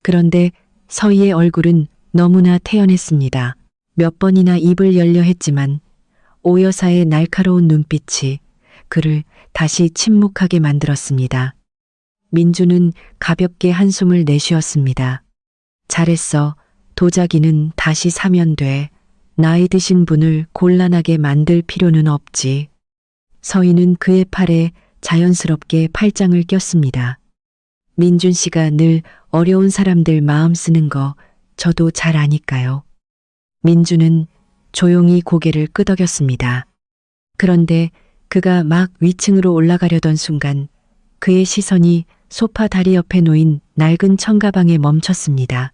그런데 서희의 얼굴은 너무나 태연했습니다. 몇 번이나 입을 열려 했지만 오 여사의 날카로운 눈빛이 그를 다시 침묵하게 만들었습니다. 민주는 가볍게 한숨을 내쉬었습니다. 잘했어. 도자기는 다시 사면 돼. 나이 드신 분을 곤란하게 만들 필요는 없지. 서희는 그의 팔에 자연스럽게 팔짱을 꼈습니다. 민준 씨가 늘 어려운 사람들 마음 쓰는 거 저도 잘 아니까요. 민주는 조용히 고개를 끄덕였습니다. 그런데 그가 막 위층으로 올라가려던 순간 그의 시선이 소파 다리 옆에 놓인 낡은 청가방에 멈췄습니다.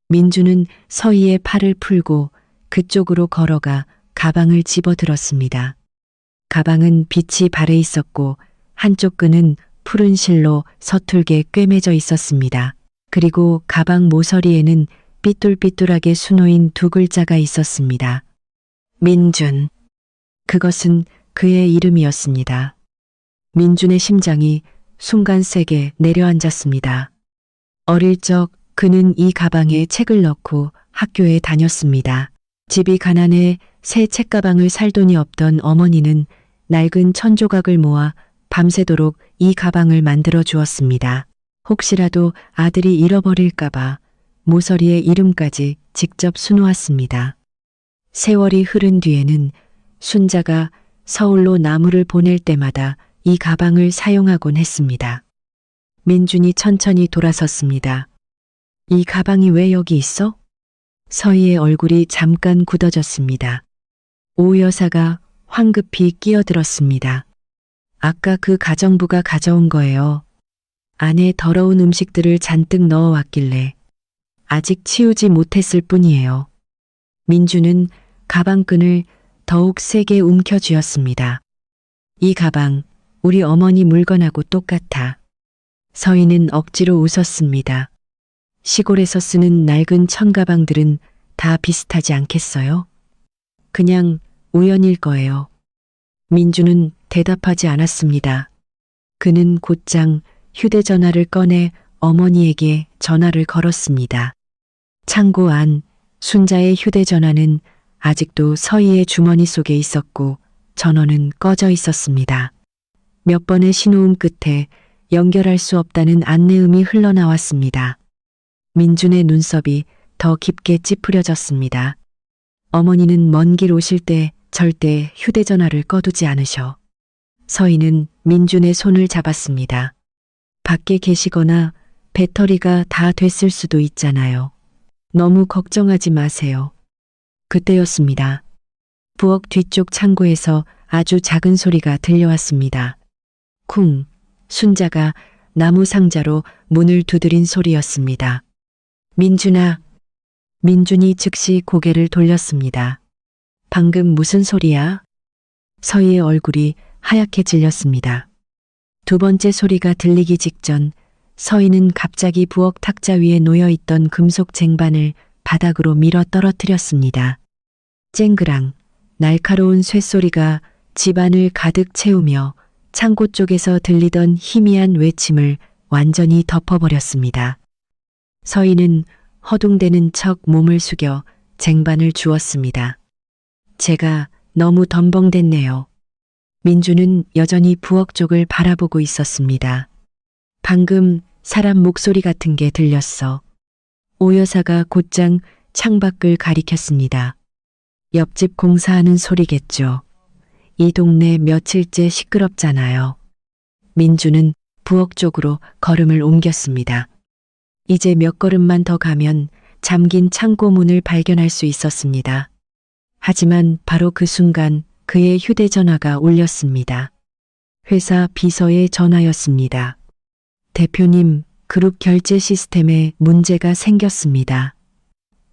민주는 서희의 팔을 풀고 그쪽으로 걸어가 가방을 집어들었습니다. 가방은 빛이 발해 있었고 한쪽 끈은 푸른 실로 서툴게 꿰매져 있었습니다. 그리고 가방 모서리에는 삐뚤삐뚤하게 수놓인 두 글자가 있었습니다. 민준. 그것은 그의 이름이었습니다. 민준의 심장이 순간 세게 내려앉았습니다. 어릴 적 그는 이 가방에 책을 넣고 학교에 다녔습니다. 집이 가난해 새 책가방을 살 돈이 없던 어머니는 낡은 천조각을 모아 밤새도록 이 가방을 만들어 주었습니다. 혹시라도 아들이 잃어버릴까봐 모서리에 이름까지 직접 수놓았습니다. 세월이 흐른 뒤에는 순자가 서울로 나무를 보낼 때마다 이 가방을 사용하곤 했습니다. 민준이 천천히 돌아섰습니다. 이 가방이 왜 여기 있어? 서희의 얼굴이 잠깐 굳어졌습니다. 오 여사가 황급히 끼어들었습니다. 아까 그 가정부가 가져온 거예요. 안에 더러운 음식들을 잔뜩 넣어왔길래 아직 치우지 못했을 뿐이에요. 민주는 가방끈을 더욱 세게 움켜쥐었습니다. 이 가방, 우리 어머니 물건하고 똑같아. 서희는 억지로 웃었습니다. 시골에서 쓰는 낡은 천가방들은 다 비슷하지 않겠어요? 그냥 우연일 거예요. 민주는 대답하지 않았습니다. 그는 곧장 휴대전화를 꺼내 어머니에게 전화를 걸었습니다. 창고 안 순자의 휴대전화는 아직도 서희의 주머니 속에 있었고 전원은 꺼져 있었습니다. 몇 번의 신호음 끝에 연결할 수 없다는 안내음이 흘러나왔습니다. 민준의 눈썹이 더 깊게 찌푸려졌습니다. 어머니는 먼 길 오실 때 절대 휴대전화를 꺼두지 않으셔. 서희는 민준의 손을 잡았습니다. 밖에 계시거나 배터리가 다 됐을 수도 있잖아요. 너무 걱정하지 마세요. 그때였습니다. 부엌 뒤쪽 창고에서 아주 작은 소리가 들려왔습니다. 쿵, 순자가 나무 상자로 문을 두드린 소리였습니다. 민준아. 민준이 즉시 고개를 돌렸습니다. 방금 무슨 소리야? 서희의 얼굴이 하얗게 질렸습니다. 두 번째 소리가 들리기 직전 서희는 갑자기 부엌 탁자 위에 놓여있던 금속 쟁반을 바닥으로 밀어 떨어뜨렸습니다. 쨍그랑 날카로운 쇳소리가 집안을 가득 채우며 창고 쪽에서 들리던 희미한 외침을 완전히 덮어버렸습니다. 서희는 허둥대는 척 몸을 숙여 쟁반을 주웠습니다. 제가 너무 덤벙댔네요. 민주는 여전히 부엌 쪽을 바라보고 있었습니다. 방금 사람 목소리 같은 게 들렸어. 오 여사가 곧장 창밖을 가리켰습니다. 옆집 공사하는 소리겠죠. 이 동네 며칠째 시끄럽잖아요. 민주는 부엌 쪽으로 걸음을 옮겼습니다. 이제 몇 걸음만 더 가면 잠긴 창고 문을 발견할 수 있었습니다. 하지만 바로 그 순간 그의 휴대전화가 울렸습니다. 회사 비서의 전화였습니다. 대표님, 그룹 결제 시스템에 문제가 생겼습니다.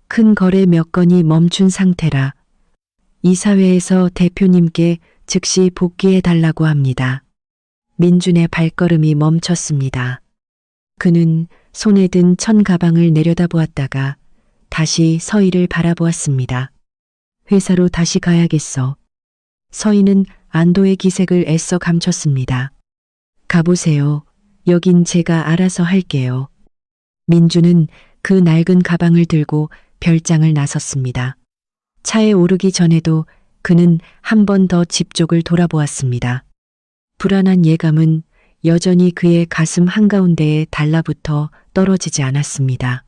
큰 거래 몇 건이 멈춘 상태라 이사회에서 대표님께 즉시 복귀해 달라고 합니다. 민준의 발걸음이 멈췄습니다. 그는 손에 든 천 가방을 내려다보았다가 다시 서희를 바라보았습니다. 회사로 다시 가야겠어. 서희는 안도의 기색을 애써 감췄습니다. 가보세요. 여긴 제가 알아서 할게요. 민주는 그 낡은 가방을 들고 별장을 나섰습니다. 차에 오르기 전에도 그는 한 번 더 집 쪽을 돌아보았습니다. 불안한 예감은 여전히 그의 가슴 한가운데에 달라붙어 떨어지지 않았습니다.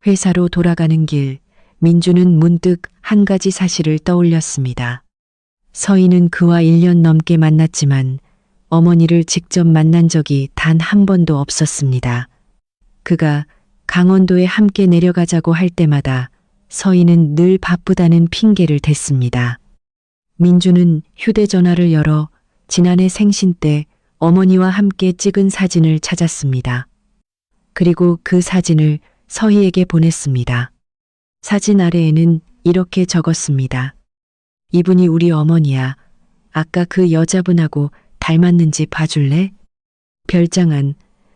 회사로 돌아가는 길, 민주는 문득 한 가지 사실을 떠올렸습니다. 서희는 그와 1년 넘게 만났지만 어머니를 직접 만난 적이 단 한 번도 없었습니다. 그가 강원도에 함께 내려가자고 할 때마다 서희는 늘 바쁘다는 핑계를 댔습니다. 민주는 휴대전화를 열어 지난해 생신 때 어머니와 함께 찍은 사진을 찾았습니다. 그리고 그 사진을 서희에게 보냈습니다. 사진 아래에는 이렇게 적었습니다. 이분이 우리 어머니야. 아까 그 여자분하고 닮았는지 봐줄래? 별장 안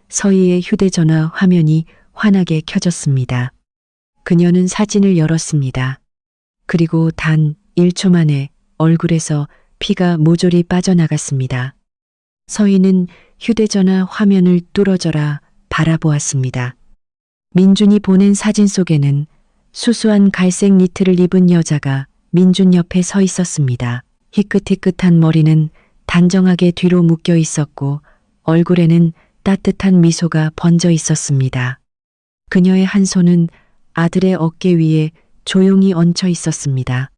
서희의 휴대전화 화면이 환하게 켜졌습니다. 그녀는 사진을 열었습니다. 그리고 단 1초 만에 얼굴에서 피가 모조리 빠져나갔습니다. 서희는 휴대전화 화면을 뚫어져라 바라보았습니다. 민준이 보낸 사진 속에는 수수한 갈색 니트를 입은 여자가 민준 옆에 서 있었습니다. 희끗희끗한 머리는 단정하게 뒤로 묶여 있었고 얼굴에는 따뜻한 미소가 번져 있었습니다. 그녀의 한 손은 아들의 어깨 위에 조용히 얹혀 있었습니다.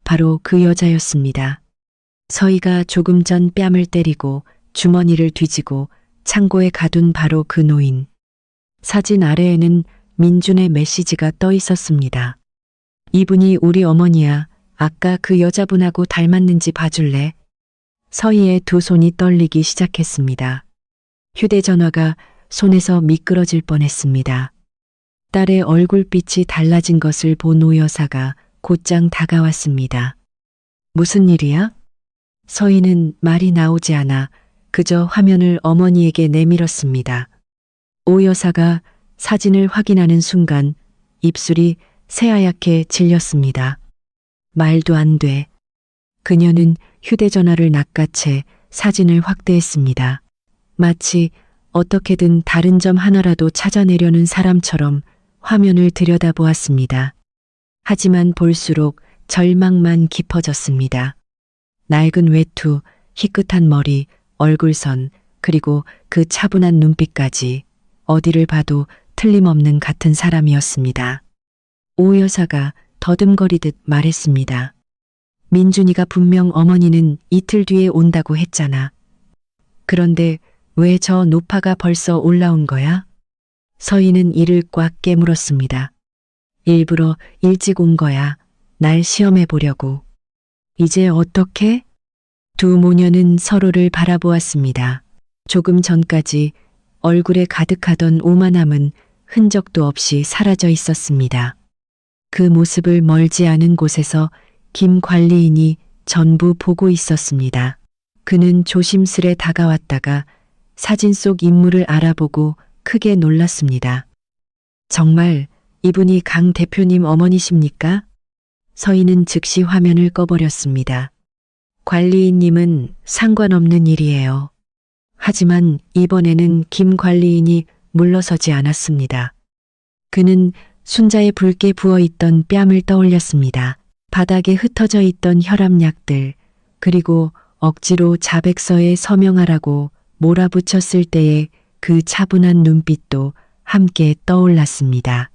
바로 그 여자였습니다. 서희가 조금 전 뺨을 때리고 주머니를 뒤지고 창고에 가둔 바로 그 노인. 사진 아래에는 민준의 메시지가 떠 있었습니다. 이분이 우리 어머니야. 아까 그 여자분하고 닮았는지 봐줄래? 서희의 두 손이 떨리기 시작했습니다. 휴대전화가 손에서 미끄러질 뻔했습니다. 딸의 얼굴빛이 달라진 것을 본 오 여사가 곧장 다가왔습니다. 무슨 일이야? 서희는 말이 나오지 않아 그저 화면을 어머니에게 내밀었습니다. 오 여사가 사진을 확인하는 순간 입술이 새하얗게 질렸습니다. 말도 안 돼. 그녀는 휴대전화를 낚아채 사진을 확대했습니다. 마치 어떻게든 다른 점 하나라도 찾아내려는 사람처럼 화면을 들여다보았습니다. 하지만 볼수록 절망만 깊어졌습니다. 낡은 외투, 희끗한 머리, 얼굴선, 그리고 그 차분한 눈빛까지 어디를 봐도 틀림없는 같은 사람이었습니다. 오 여사가 더듬거리듯 말했습니다. 민준이가 분명 어머니는 이틀 뒤에 온다고 했잖아. 그런데 왜 저 노파가 벌써 올라온 거야? 서희는 이를 꽉 깨물었습니다. 일부러 일찍 온 거야. 날 시험해 보려고. 이제 어떻게? 두 모녀는 서로를 바라보았습니다. 조금 전까지 얼굴에 가득하던 오만함은 흔적도 없이 사라져 있었습니다. 그 모습을 멀지 않은 곳에서 김 관리인이 전부 보고 있었습니다. 그는 조심스레 다가왔다가 사진 속 인물을 알아보고 크게 놀랐습니다. 정말 이분이 강 대표님 어머니십니까? 서희는 즉시 화면을 꺼버렸습니다. 관리인님은 상관없는 일이에요. 하지만 이번에는 김 관리인이 물러서지 않았습니다. 그는 순자의 붉게 부어있던 뺨을 떠올렸습니다. 바닥에 흩어져 있던 혈압약들, 그리고 억지로 자백서에 서명하라고 몰아붙였을 때의 그 차분한 눈빛도 함께 떠올랐습니다.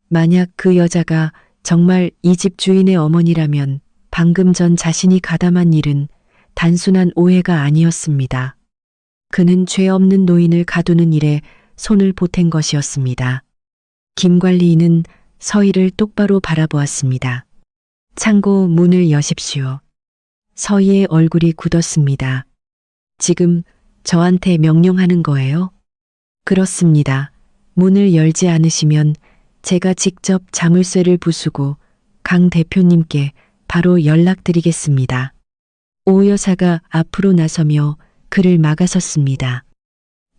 만약 그 여자가 정말 이 집 주인의 어머니라면 방금 전 자신이 가담한 일은 단순한 오해가 아니었습니다. 그는 죄 없는 노인을 가두는 일에 손을 보탠 것이었습니다. 김 관리인은 서희를 똑바로 바라보았습니다. 창고 문을 여십시오. 서희의 얼굴이 굳었습니다. 지금 저한테 명령하는 거예요? 그렇습니다. 문을 열지 않으시면 제가 직접 자물쇠를 부수고 강 대표님께 바로 연락드리겠습니다. 오 여사가 앞으로 나서며 그를 막아섰습니다.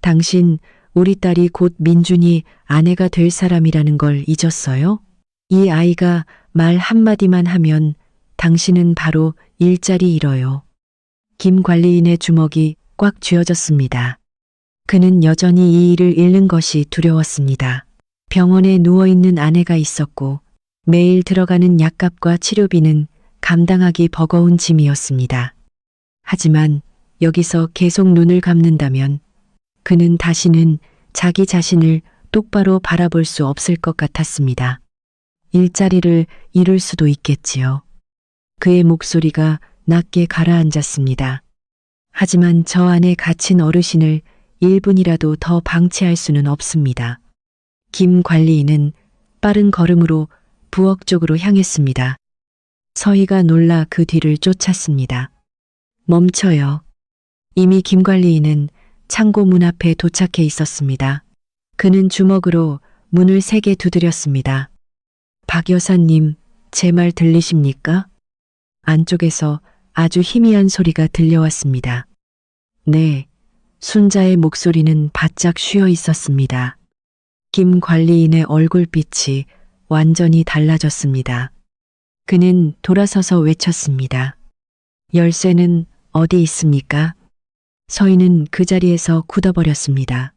당신, 우리 딸이 곧 민준이 아내가 될 사람이라는 걸 잊었어요? 이 아이가 말 한마디만 하면 당신은 바로 일자리 잃어요. 김 관리인의 주먹이 꽉 쥐어졌습니다. 그는 여전히 이 일을 잃는 것이 두려웠습니다. 병원에 누워있는 아내가 있었고 매일 들어가는 약값과 치료비는 감당하기 버거운 짐이었습니다. 하지만 여기서 계속 눈을 감는다면 그는 다시는 자기 자신을 똑바로 바라볼 수 없을 것 같았습니다. 일자리를 잃을 수도 있겠지요. 그의 목소리가 낮게 가라앉았습니다. 하지만 저 안에 갇힌 어르신을 1분이라도 더 방치할 수는 없습니다. 김 관리인은 빠른 걸음으로 부엌 쪽으로 향했습니다. 서희가 놀라 그 뒤를 쫓았습니다. 멈춰요. 이미 김 관리인은 창고 문 앞에 도착해 있었습니다. 그는 주먹으로 문을 세게 두드렸습니다. 박 여사님, 제 말 들리십니까? 안쪽에서 아주 희미한 소리가 들려왔습니다. 네, 순자의 목소리는 바짝 쉬어 있었습니다. 김 관리인의 얼굴빛이 완전히 달라졌습니다. 그는 돌아서서 외쳤습니다. 열쇠는 어디 있습니까? 서희는 그 자리에서 굳어버렸습니다.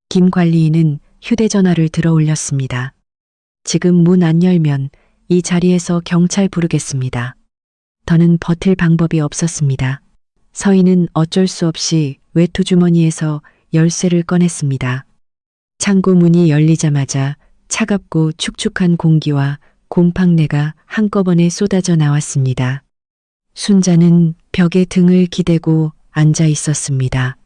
김 관리인은 휴대전화를 들어 올렸습니다. 지금 문 안 열면 이 자리에서 경찰 부르겠습니다. 더는 버틸 방법이 없었습니다. 서희는 어쩔 수 없이 외투 주머니에서 열쇠를 꺼냈습니다. 창고 문이 열리자마자 차갑고 축축한 공기와 곰팡내가 한꺼번에 쏟아져 나왔습니다. 순자는 벽에 등을 기대고 앉아 있었습니다.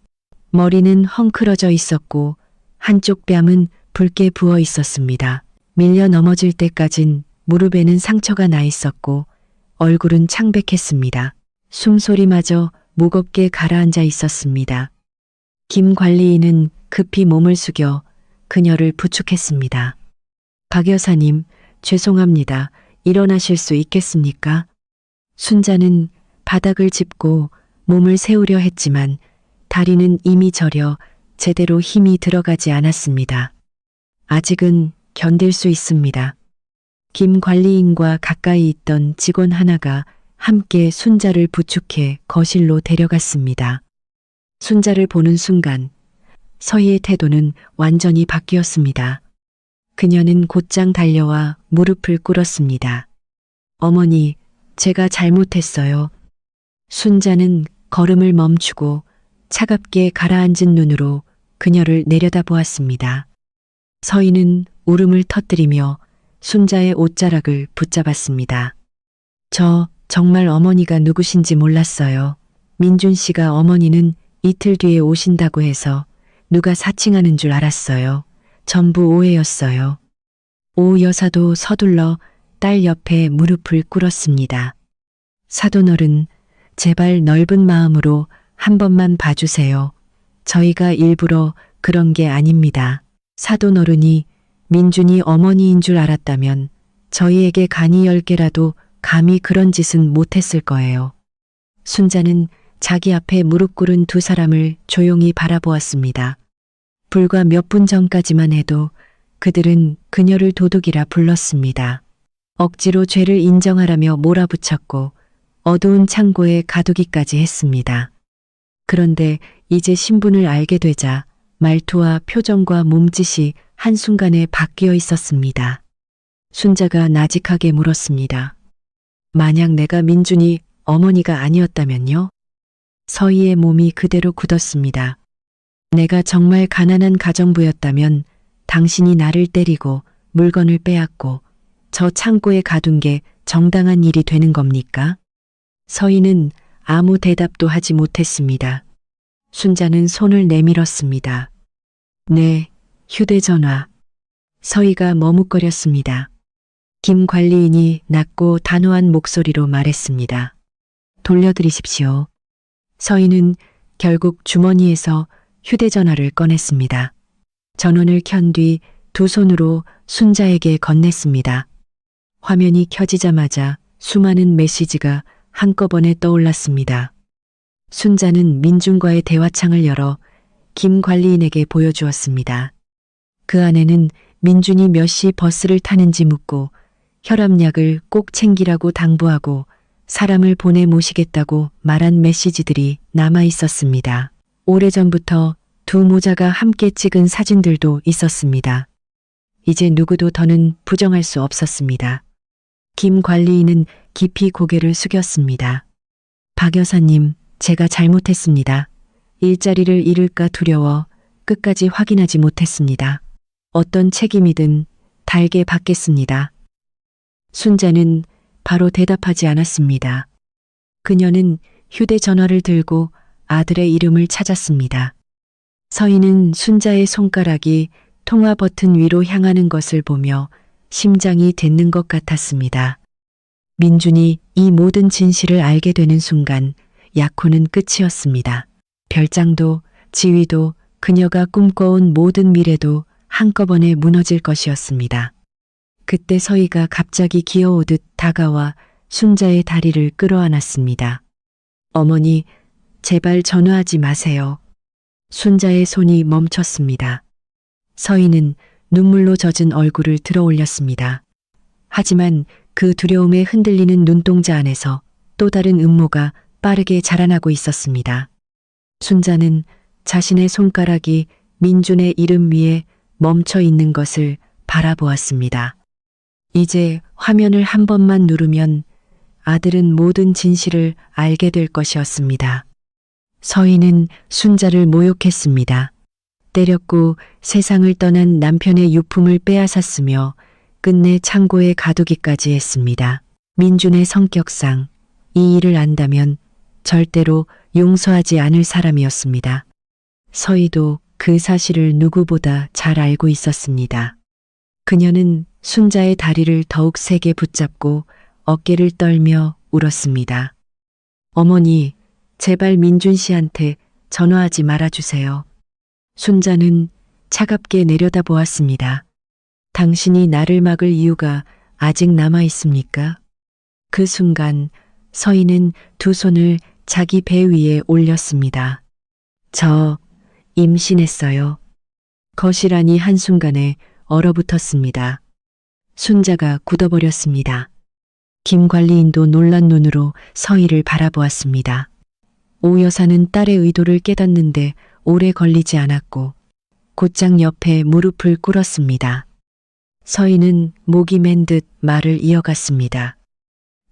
머리는 헝클어져 있었고 한쪽 뺨은 붉게 부어 있었습니다. 밀려 넘어질 때까진 무릎에는 상처가 나 있었고 얼굴은 창백했습니다. 숨소리마저 무겁게 가라앉아 있었습니다. 김 관리인은 급히 몸을 숙여 그녀를 부축했습니다. 박 여사님, 죄송합니다. 일어나실 수 있겠습니까? 순자는 바닥을 짚고 몸을 세우려 했지만 다리는 이미 저려 제대로 힘이 들어가지 않았습니다. 아직은 견딜 수 있습니다. 김 관리인과 가까이 있던 직원 하나가 함께 순자를 부축해 거실로 데려갔습니다. 순자를 보는 순간 서희의 태도는 완전히 바뀌었습니다. 그녀는 곧장 달려와 무릎을 꿇었습니다. 어머니, 제가 잘못했어요. 순자는 걸음을 멈추고 차갑게 가라앉은 눈으로 그녀를 내려다보았습니다. 서희는 울음을 터뜨리며 순자의 옷자락을 붙잡았습니다. 저 정말 어머니가 누구신지 몰랐어요. 민준 씨가 어머니는 이틀 뒤에 오신다고 해서 누가 사칭하는 줄 알았어요. 전부 오해였어요. 오 여사도 서둘러 딸 옆에 무릎을 꿇었습니다. 사돈어른, 제발 넓은 마음으로 한 번만 봐주세요. 저희가 일부러 그런 게 아닙니다. 사돈어른이 민준이 어머니인 줄 알았다면 저희에게 간이 10개라도 감히 그런 짓은 못했을 거예요. 순자는 자기 앞에 무릎 꿇은 두 사람을 조용히 바라보았습니다. 불과 몇 분 전까지만 해도 그들은 그녀를 도둑이라 불렀습니다. 억지로 죄를 인정하라며 몰아붙였고 어두운 창고에 가두기까지 했습니다. 그런데 이제 신분을 알게 되자 말투와 표정과 몸짓이 한순간에 바뀌어 있었습니다. 순자가 나직하게 물었습니다. 만약 내가 민준이 어머니가 아니었다면요? 서희의 몸이 그대로 굳었습니다. 내가 정말 가난한 가정부였다면 당신이 나를 때리고 물건을 빼앗고 저 창고에 가둔 게 정당한 일이 되는 겁니까? 서희는 아무 대답도 하지 못했습니다. 순자는 손을 내밀었습니다. 네, 휴대전화. 서희가 머뭇거렸습니다. 김 관리인이 낮고 단호한 목소리로 말했습니다. 돌려드리십시오. 서희는 결국 주머니에서 휴대전화를 꺼냈습니다. 전원을 켠 뒤 두 손으로 순자에게 건넸습니다. 화면이 켜지자마자 수많은 메시지가 한꺼번에 떠올랐습니다. 순자는 민준과의 대화창을 열어 김 관리인에게 보여주었습니다. 그 안에는 민준이 몇 시 버스를 타는지 묻고 혈압약을 꼭 챙기라고 당부하고 사람을 보내 모시겠다고 말한 메시지들이 남아 있었습니다. 오래전부터 두 모자가 함께 찍은 사진들도 있었습니다. 이제 누구도 더는 부정할 수 없었습니다. 김 관리인은 깊이 고개를 숙였습니다. 박 여사님, 제가 잘못했습니다. 일자리를 잃을까 두려워 끝까지 확인하지 못했습니다. 어떤 책임이든 달게 받겠습니다. 순자는 바로 대답하지 않았습니다. 그녀는 휴대전화를 들고 아들의 이름을 찾았습니다. 서희는 순자의 손가락이 통화 버튼 위로 향하는 것을 보며 심장이 솟는 것 같았습니다. 민준이 이 모든 진실을 알게 되는 순간 약혼은 끝이었습니다. 별장도, 지위도, 그녀가 꿈꿔온 모든 미래도 한꺼번에 무너질 것이었습니다. 그때 서희가 갑자기 기어오듯 다가와 순자의 다리를 끌어안았습니다. 어머니, 제발 전화하지 마세요. 순자의 손이 멈췄습니다. 서희는 눈물로 젖은 얼굴을 들어 올렸습니다. 하지만 그 두려움에 흔들리는 눈동자 안에서 또 다른 음모가 빠르게 자라나고 있었습니다. 순자는 자신의 손가락이 민준의 이름 위에 멈춰 있는 것을 바라보았습니다. 이제 화면을 한 번만 누르면 아들은 모든 진실을 알게 될 것이었습니다. 서희는 순자를 모욕했습니다. 때렸고 세상을 떠난 남편의 유품을 빼앗았으며 끝내 창고에 가두기까지 했습니다. 민준의 성격상 이 일을 안다면 절대로 용서하지 않을 사람이었습니다. 서희도 그 사실을 누구보다 잘 알고 있었습니다. 그녀는 순자의 다리를 더욱 세게 붙잡고 어깨를 떨며 울었습니다. 어머니, 제발 민준 씨한테 전화하지 말아주세요. 순자는 차갑게 내려다보았습니다. 당신이 나를 막을 이유가 아직 남아 있습니까? 그 순간 서희는 두 손을 자기 배 위에 올렸습니다. 저 임신했어요. 거실 안이 한순간에 얼어붙었습니다. 순자가 굳어버렸습니다. 김 관리인도 놀란 눈으로 서희를 바라보았습니다. 오 여사는 딸의 의도를 깨닫는데 오래 걸리지 않았고 곧장 옆에 무릎을 꿇었습니다. 서희는 목이 맨 듯 말을 이어갔습니다.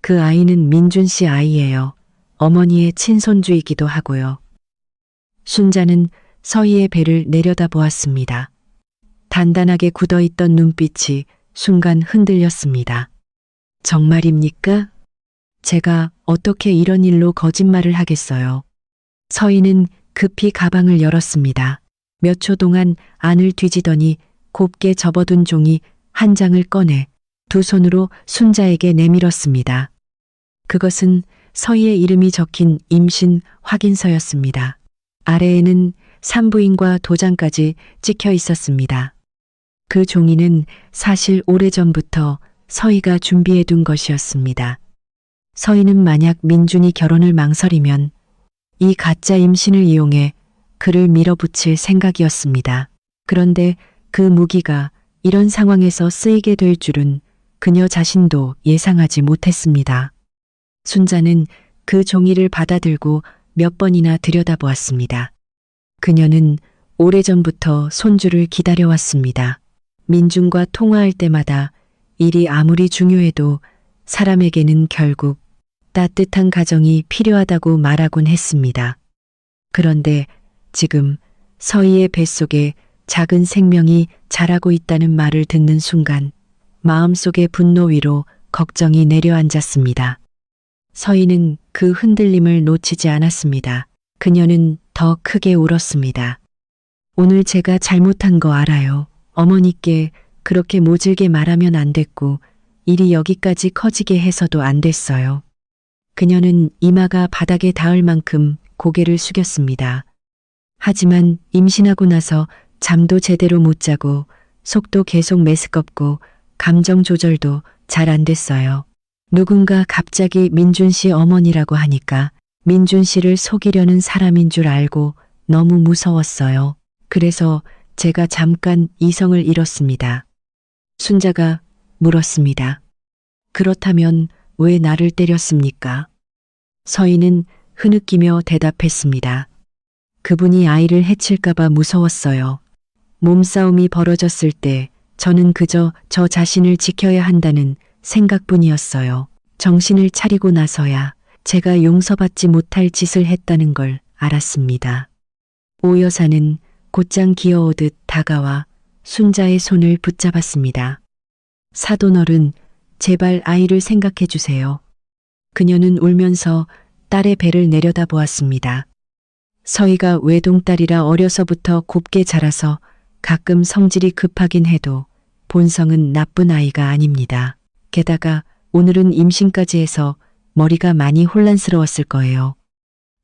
그 아이는 민준 씨 아이예요. 어머니의 친손주이기도 하고요. 순자는 서희의 배를 내려다보았습니다. 단단하게 굳어있던 눈빛이 순간 흔들렸습니다. 정말입니까? 제가 어떻게 이런 일로 거짓말을 하겠어요. 서희는 급히 가방을 열었습니다. 몇 초 동안 안을 뒤지더니 곱게 접어둔 종이 한 장을 꺼내 두 손으로 순자에게 내밀었습니다. 그것은 서희의 이름이 적힌 임신 확인서였습니다. 아래에는 산부인과 도장까지 찍혀 있었습니다. 그 종이는 사실 오래전부터 서희가 준비해둔 것이었습니다. 서희는 만약 민준이 결혼을 망설이면 이 가짜 임신을 이용해 그를 밀어붙일 생각이었습니다. 그런데 그 무기가 이런 상황에서 쓰이게 될 줄은 그녀 자신도 예상하지 못했습니다. 순자는 그 종이를 받아들고 몇 번이나 들여다보았습니다. 그녀는 오래전부터 손주를 기다려왔습니다. 민준과 통화할 때마다 일이 아무리 중요해도 사람에게는 결국 따뜻한 가정이 필요하다고 말하곤 했습니다. 그런데 지금 서희의 뱃속에 작은 생명이 자라고 있다는 말을 듣는 순간 마음속의 분노 위로 걱정이 내려앉았습니다. 서희는 그 흔들림을 놓치지 않았습니다. 그녀는 더 크게 울었습니다. 오늘 제가 잘못한 거 알아요. 어머니께 그렇게 모질게 말하면 안 됐고 일이 여기까지 커지게 해서도 안 됐어요. 그녀는 이마가 바닥에 닿을 만큼 고개를 숙였습니다. 하지만 임신하고 나서 잠도 제대로 못 자고 속도 계속 메스껍고 감정 조절도 잘 안 됐어요. 누군가 갑자기 민준 씨 어머니라고 하니까 민준 씨를 속이려는 사람인 줄 알고 너무 무서웠어요. 그래서 제가 잠깐 이성을 잃었습니다. 순자가 물었습니다. 그렇다면 왜 나를 때렸습니까? 서희는 흐느끼며 대답했습니다. 그분이 아이를 해칠까봐 무서웠어요. 몸싸움이 벌어졌을 때 저는 그저 저 자신을 지켜야 한다는 생각뿐이었어요. 정신을 차리고 나서야 제가 용서받지 못할 짓을 했다는 걸 알았습니다. 오 여사는 곧장 기어오듯 다가와 순자의 손을 붙잡았습니다. 사돈어른, 제발 아이를 생각해 주세요. 그녀는 울면서 딸의 배를 내려다보았습니다. 서희가 외동딸이라 어려서부터 곱게 자라서 가끔 성질이 급하긴 해도 본성은 나쁜 아이가 아닙니다. 게다가 오늘은 임신까지 해서 머리가 많이 혼란스러웠을 거예요.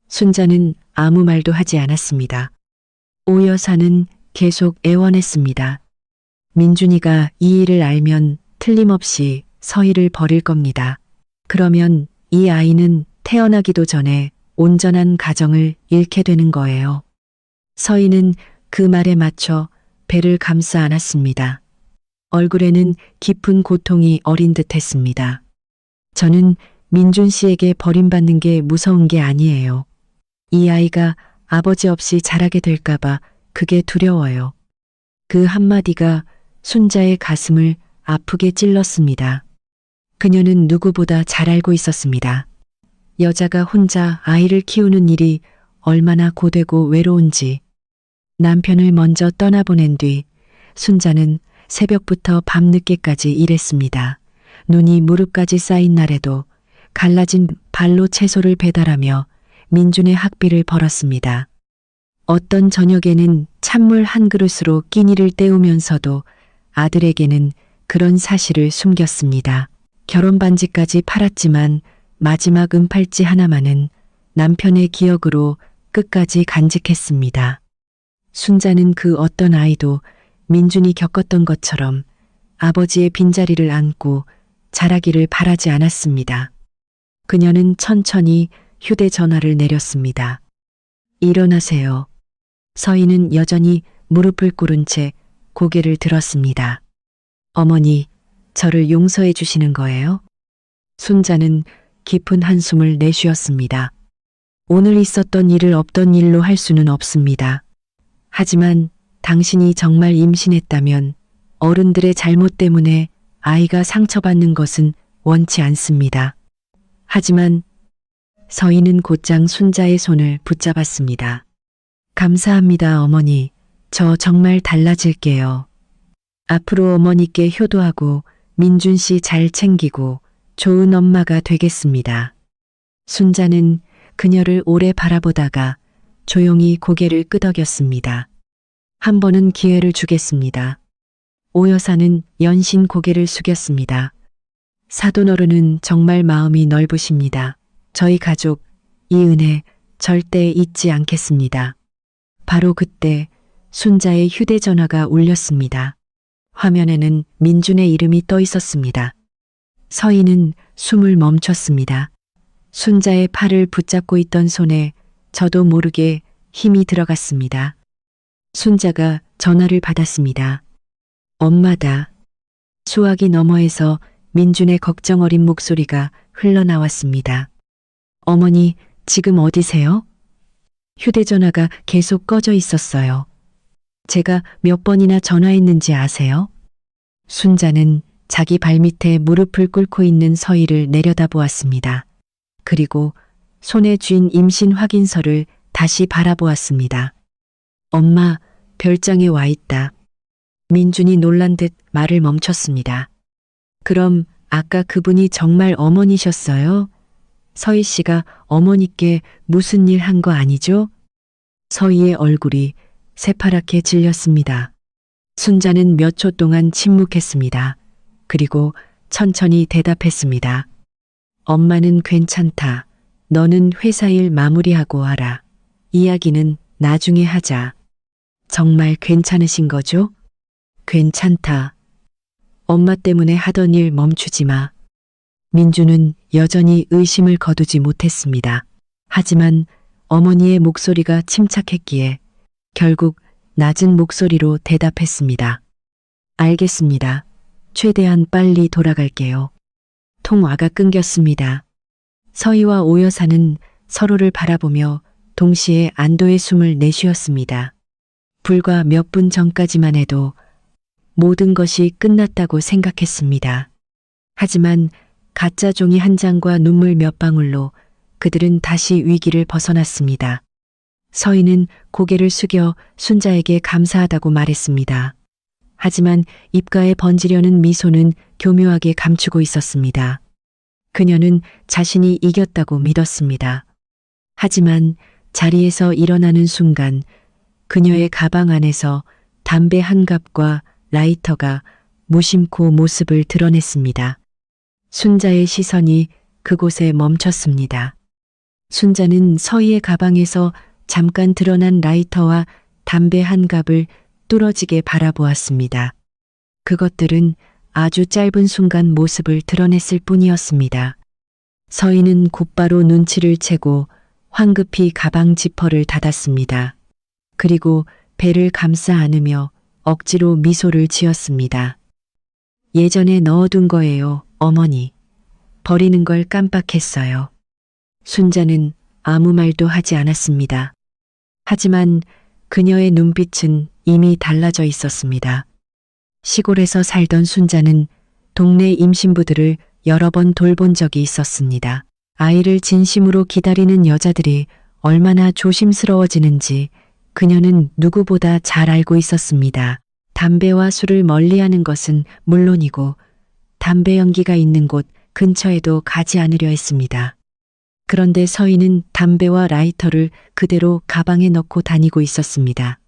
순자는 아무 말도 하지 않았습니다. 오 여사는 계속 애원했습니다. 민준이가 이 일을 알면 틀림없이 서희를 버릴 겁니다. 그러면 이 아이는 태어나기도 전에 온전한 가정을 잃게 되는 거예요. 서희는 그 말에 맞춰 배를 감싸 안았습니다. 얼굴에는 깊은 고통이 어린 듯 했습니다. 저는 민준 씨에게 버림받는 게 무서운 게 아니에요. 이 아이가 아버지 없이 자라게 될까봐 그게 두려워요. 그 한마디가 순자의 가슴을 아프게 찔렀습니다. 그녀는 누구보다 잘 알고 있었습니다. 여자가 혼자 아이를 키우는 일이 얼마나 고되고 외로운지. 남편을 먼저 떠나보낸 뒤 순자는 새벽부터 밤늦게까지 일했습니다. 눈이 무릎까지 쌓인 날에도 갈라진 발로 채소를 배달하며 민준의 학비를 벌었습니다. 어떤 저녁에는 찬물 한 그릇으로 끼니를 때우면서도 아들에게는 그런 사실을 숨겼습니다. 결혼 반지까지 팔았지만 마지막 은팔찌 하나만은 남편의 기억으로 끝까지 간직했습니다. 순자는 그 어떤 아이도 민준이 겪었던 것처럼 아버지의 빈자리를 안고 자라기를 바라지 않았습니다. 그녀는 천천히 휴대전화를 내렸습니다. 일어나세요. 서희는 여전히 무릎을 꿇은 채 고개를 들었습니다. 어머니, 저를 용서해 주시는 거예요? 순자는 깊은 한숨을 내쉬었습니다. 오늘 있었던 일을 없던 일로 할 수는 없습니다. 하지만 당신이 정말 임신했다면 어른들의 잘못 때문에 아이가 상처받는 것은 원치 않습니다. 하지만 서희는 곧장 순자의 손을 붙잡았습니다. 감사합니다, 어머니. 저 정말 달라질게요. 앞으로 어머니께 효도하고 민준 씨 잘 챙기고 좋은 엄마가 되겠습니다. 순자는 그녀를 오래 바라보다가 조용히 고개를 끄덕였습니다. 한 번은 기회를 주겠습니다. 오 여사는 연신 고개를 숙였습니다. 사돈어른은 정말 마음이 넓으십니다. 저희 가족, 이 은혜 절대 잊지 않겠습니다. 바로 그때 순자의 휴대전화가 울렸습니다. 화면에는 민준의 이름이 떠 있었습니다. 서희는 숨을 멈췄습니다. 순자의 팔을 붙잡고 있던 손에 저도 모르게 힘이 들어갔습니다. 순자가 전화를 받았습니다. 엄마다. 수화기 너머에서 민준의 걱정 어린 목소리가 흘러나왔습니다. 어머니, 지금 어디세요? 휴대전화가 계속 꺼져 있었어요. 제가 몇 번이나 전화했는지 아세요? 순자는 자기 발밑에 무릎을 꿇고 있는 서희를 내려다보았습니다. 그리고 손에 쥔 임신 확인서를 다시 바라보았습니다. 엄마, 별장에 와 있다. 민준이 놀란 듯 말을 멈췄습니다. 그럼 아까 그분이 정말 어머니셨어요? 서희 씨가 어머니께 무슨 일 한 거 아니죠? 서희의 얼굴이 새파랗게 질렸습니다. 순자는 몇 초 동안 침묵했습니다. 그리고 천천히 대답했습니다. 엄마는 괜찮다. 너는 회사 일 마무리하고 와라. 이야기는 나중에 하자. 정말 괜찮으신 거죠? 괜찮다. 엄마 때문에 하던 일 멈추지 마. 민주는 여전히 의심을 거두지 못했습니다. 하지만 어머니의 목소리가 침착했기에 결국 낮은 목소리로 대답했습니다. 알겠습니다. 최대한 빨리 돌아갈게요. 통화가 끊겼습니다. 서희와 오 여사는 서로를 바라보며 동시에 안도의 숨을 내쉬었습니다. 불과 몇 분 전까지만 해도 모든 것이 끝났다고 생각했습니다. 하지만 가짜 종이 한 장과 눈물 몇 방울로 그들은 다시 위기를 벗어났습니다. 서희는 고개를 숙여 순자에게 감사하다고 말했습니다. 하지만 입가에 번지려는 미소는 교묘하게 감추고 있었습니다. 그녀는 자신이 이겼다고 믿었습니다. 하지만 자리에서 일어나는 순간 그녀의 가방 안에서 담배 한 갑과 라이터가 무심코 모습을 드러냈습니다. 순자의 시선이 그곳에 멈췄습니다. 순자는 서희의 가방에서 잠깐 드러난 라이터와 담배 한 갑을 뚫어지게 바라보았습니다. 그것들은 아주 짧은 순간 모습을 드러냈을 뿐이었습니다. 서희는 곧바로 눈치를 채고 황급히 가방 지퍼를 닫았습니다. 그리고 배를 감싸 안으며 억지로 미소를 지었습니다. 예전에 넣어둔 거예요, 어머니. 버리는 걸 깜빡했어요. 순자는 아무 말도 하지 않았습니다. 하지만 그녀의 눈빛은 이미 달라져 있었습니다. 시골에서 살던 순자는 동네 임신부들을 여러 번 돌본 적이 있었습니다. 아이를 진심으로 기다리는 여자들이 얼마나 조심스러워지는지 그녀는 누구보다 잘 알고 있었습니다. 담배와 술을 멀리하는 것은 물론이고 담배 연기가 있는 곳 근처에도 가지 않으려 했습니다. 그런데 서희는 담배와 라이터를 그대로 가방에 넣고 다니고 있었습니다.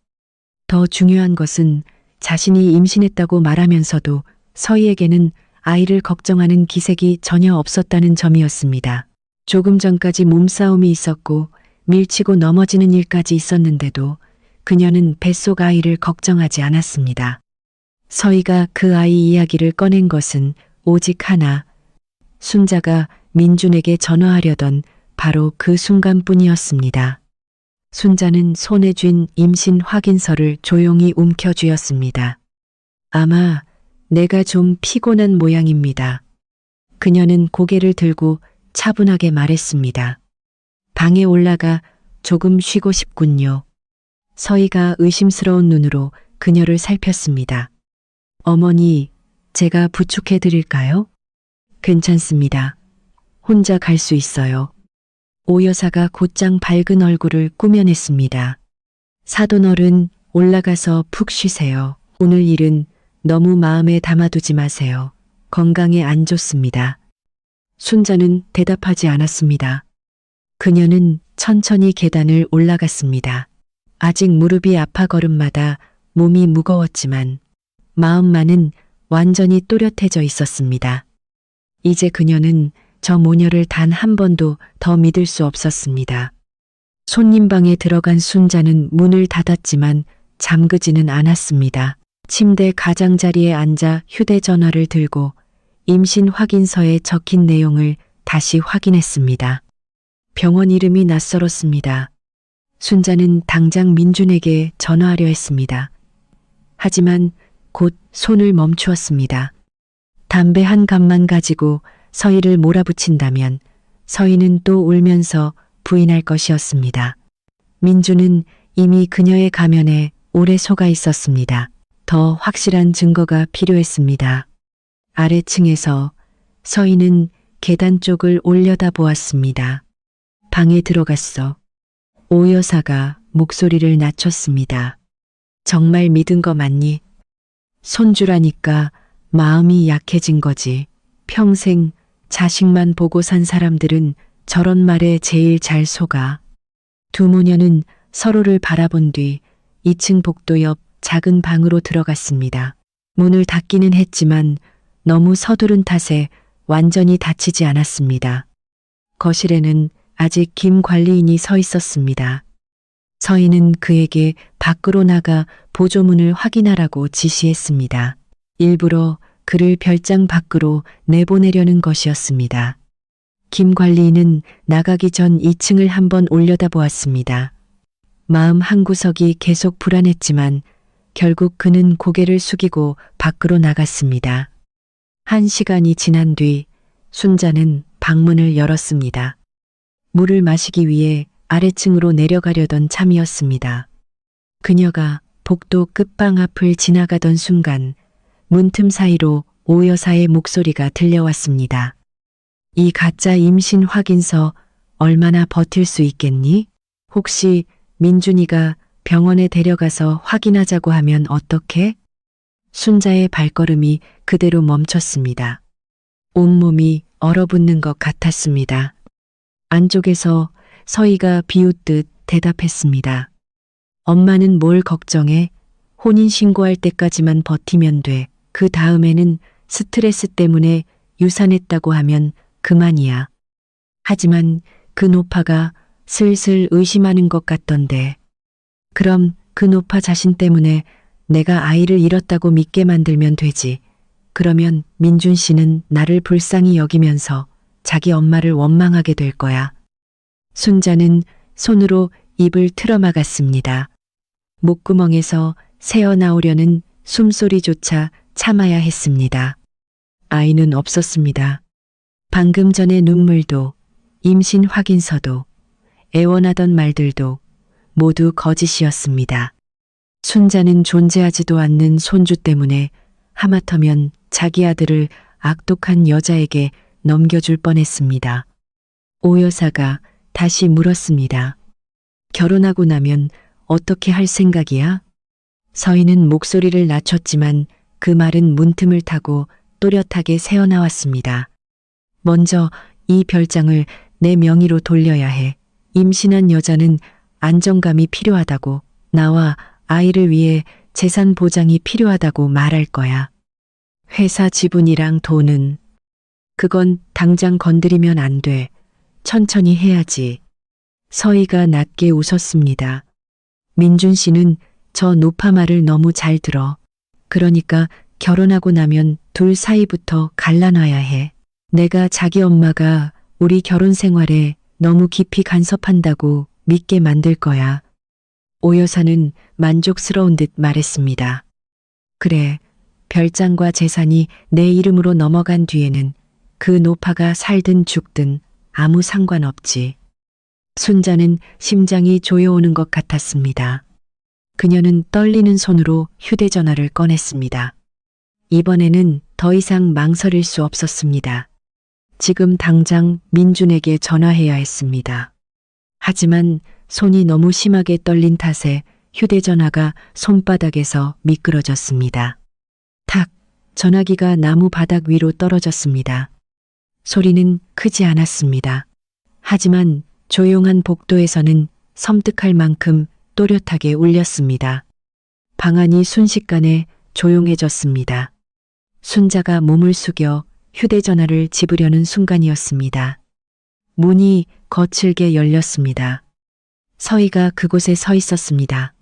더 중요한 것은 자신이 임신했다고 말하면서도 서희에게는 아이를 걱정하는 기색이 전혀 없었다는 점이었습니다. 조금 전까지 몸싸움이 있었고 밀치고 넘어지는 일까지 있었는데도 그녀는 뱃속 아이를 걱정하지 않았습니다. 서희가 그 아이 이야기를 꺼낸 것은 오직 하나, 순자가 민준에게 전화하려던 바로 그 순간뿐이었습니다. 순자는 손에 쥔 임신 확인서를 조용히 움켜쥐었습니다. 아마 내가 좀 피곤한 모양입니다. 그녀는 고개를 들고 차분하게 말했습니다. 방에 올라가 조금 쉬고 싶군요. 서희가 의심스러운 눈으로 그녀를 살폈습니다. 어머니, 제가 부축해 드릴까요? 괜찮습니다. 혼자 갈 수 있어요. 오 여사가 곧장 밝은 얼굴을 꾸며냈습니다. 사돈어른, 올라가서 푹 쉬세요. 오늘 일은 너무 마음에 담아두지 마세요. 건강에 안 좋습니다. 순자는 대답하지 않았습니다. 그녀는 천천히 계단을 올라갔습니다. 아직 무릎이 아파 걸음마다 몸이 무거웠지만 마음만은 완전히 또렷해져 있었습니다. 이제 그녀는 저 모녀를 단 한 번도 더 믿을 수 없었습니다. 손님방에 들어간 순자는 문을 닫았지만 잠그지는 않았습니다. 침대 가장자리에 앉아 휴대전화를 들고 임신 확인서에 적힌 내용을 다시 확인했습니다. 병원 이름이 낯설었습니다. 순자는 당장 민준에게 전화하려 했습니다. 하지만 곧 손을 멈추었습니다. 담배 한 갑만 가지고 서희를 몰아붙인다면 서희는 또 울면서 부인할 것이었습니다. 민주는 이미 그녀의 가면에 오래 속아 있었습니다. 더 확실한 증거가 필요했습니다. 아래층에서 서희는 계단 쪽을 올려다보았습니다. 방에 들어갔어. 오 여사가 목소리를 낮췄습니다. 정말 믿은 거 맞니? 손주라니까 마음이 약해진 거지. 평생 자식만 보고 산 사람들은 저런 말에 제일 잘 속아. 두 모녀는 서로를 바라본 뒤 2층 복도 옆 작은 방으로 들어갔습니다. 문을 닫기는 했지만 너무 서두른 탓에 완전히 닫히지 않았습니다. 거실에는 아직 김 관리인이 서 있었습니다. 서희는 그에게 밖으로 나가 보조문을 확인하라고 지시했습니다. 일부러 그를 별장 밖으로 내보내려는 것이었습니다. 김 관리인은 나가기 전 2층을 한번 올려다보았습니다. 마음 한구석이 계속 불안했지만 결국 그는 고개를 숙이고 밖으로 나갔습니다. 1시간이 지난 뒤 순자는 방문을 열었습니다. 물을 마시기 위해 아래층으로 내려가려던 참이었습니다. 그녀가 복도 끝방 앞을 지나가던 순간 문틈 사이로 오 여사의 목소리가 들려왔습니다. 이 가짜 임신 확인서 얼마나 버틸 수 있겠니? 혹시 민준이가 병원에 데려가서 확인하자고 하면 어떡해? 순자의 발걸음이 그대로 멈췄습니다. 온몸이 얼어붙는 것 같았습니다. 안쪽에서 서희가 비웃듯 대답했습니다. 엄마는 뭘 걱정해? 혼인신고할 때까지만 버티면 돼. 그 다음에는 스트레스 때문에 유산했다고 하면 그만이야. 하지만 그 노파가 슬슬 의심하는 것 같던데. 그럼 그 노파 자신 때문에 내가 아이를 잃었다고 믿게 만들면 되지. 그러면 민준 씨는 나를 불쌍히 여기면서 자기 엄마를 원망하게 될 거야. 순자는 손으로 입을 틀어막았습니다. 목구멍에서 새어나오려는 숨소리조차 참아야 했습니다. 아이는 없었습니다. 방금 전의 눈물도, 임신 확인서도, 애원하던 말들도 모두 거짓이었습니다. 순자는 존재하지도 않는 손주 때문에 하마터면 자기 아들을 악독한 여자에게 넘겨줄 뻔했습니다. 오 여사가 다시 물었습니다. 결혼하고 나면 어떻게 할 생각이야? 서희는 목소리를 낮췄지만 그 말은 문틈을 타고 또렷하게 새어나왔습니다. 먼저 이 별장을 내 명의로 돌려야 해. 임신한 여자는 안정감이 필요하다고, 나와 아이를 위해 재산 보장이 필요하다고 말할 거야. 회사 지분이랑 돈은 그건 당장 건드리면 안 돼. 천천히 해야지. 서희가 낮게 웃었습니다. 민준 씨는 저 노파 말을 너무 잘 들어. 그러니까 결혼하고 나면 둘 사이부터 갈라놔야 해. 내가 자기 엄마가 우리 결혼 생활에 너무 깊이 간섭한다고 믿게 만들 거야. 오 여사는 만족스러운 듯 말했습니다. 그래, 별장과 재산이 내 이름으로 넘어간 뒤에는 그 노파가 살든 죽든 아무 상관없지. 순자는 심장이 조여오는 것 같았습니다. 그녀는 떨리는 손으로 휴대전화를 꺼냈습니다. 이번에는 더 이상 망설일 수 없었습니다. 지금 당장 민준에게 전화해야 했습니다. 하지만 손이 너무 심하게 떨린 탓에 휴대전화가 손바닥에서 미끄러졌습니다. 탁! 전화기가 나무 바닥 위로 떨어졌습니다. 소리는 크지 않았습니다. 하지만 조용한 복도에서는 섬뜩할 만큼 또렷하게 울렸습니다. 방 안이 순식간에 조용해졌습니다. 순자가 몸을 숙여 휴대전화를 집으려는 순간이었습니다. 문이 거칠게 열렸습니다. 서희가 그곳에 서 있었습니다.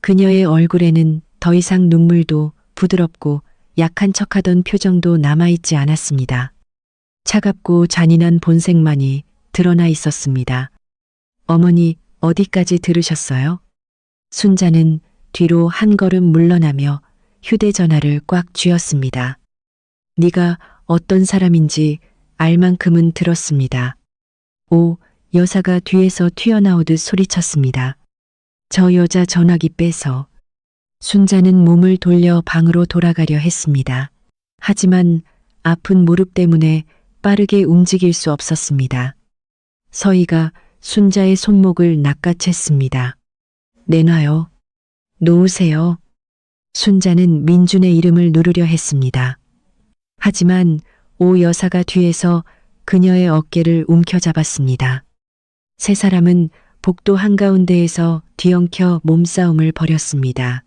그녀의 얼굴에는 더 이상 눈물도 부드럽고 약한 척하던 표정도 남아있지 않았습니다. 차갑고 잔인한 본색만이 드러나 있었습니다. 어머니, 어디까지 들으셨어요? 순자는 뒤로 한 걸음 물러나며 휴대전화를 꽉 쥐었습니다. 네가 어떤 사람인지 알 만큼은 들었습니다. 오, 여사가 뒤에서 튀어나오듯 소리쳤습니다. 저 여자 전화기 빼서. 순자는 몸을 돌려 방으로 돌아가려 했습니다. 하지만 아픈 무릎 때문에 빠르게 움직일 수 없었습니다. 서희가 순자의 손목을 낚아챘습니다. 내놔요. 놓으세요. 순자는 민준의 이름을 누르려 했습니다. 하지만 오 여사가 뒤에서 그녀의 어깨를 움켜잡았습니다. 세 사람은 복도 한가운데에서 뒤엉켜 몸싸움을 벌였습니다.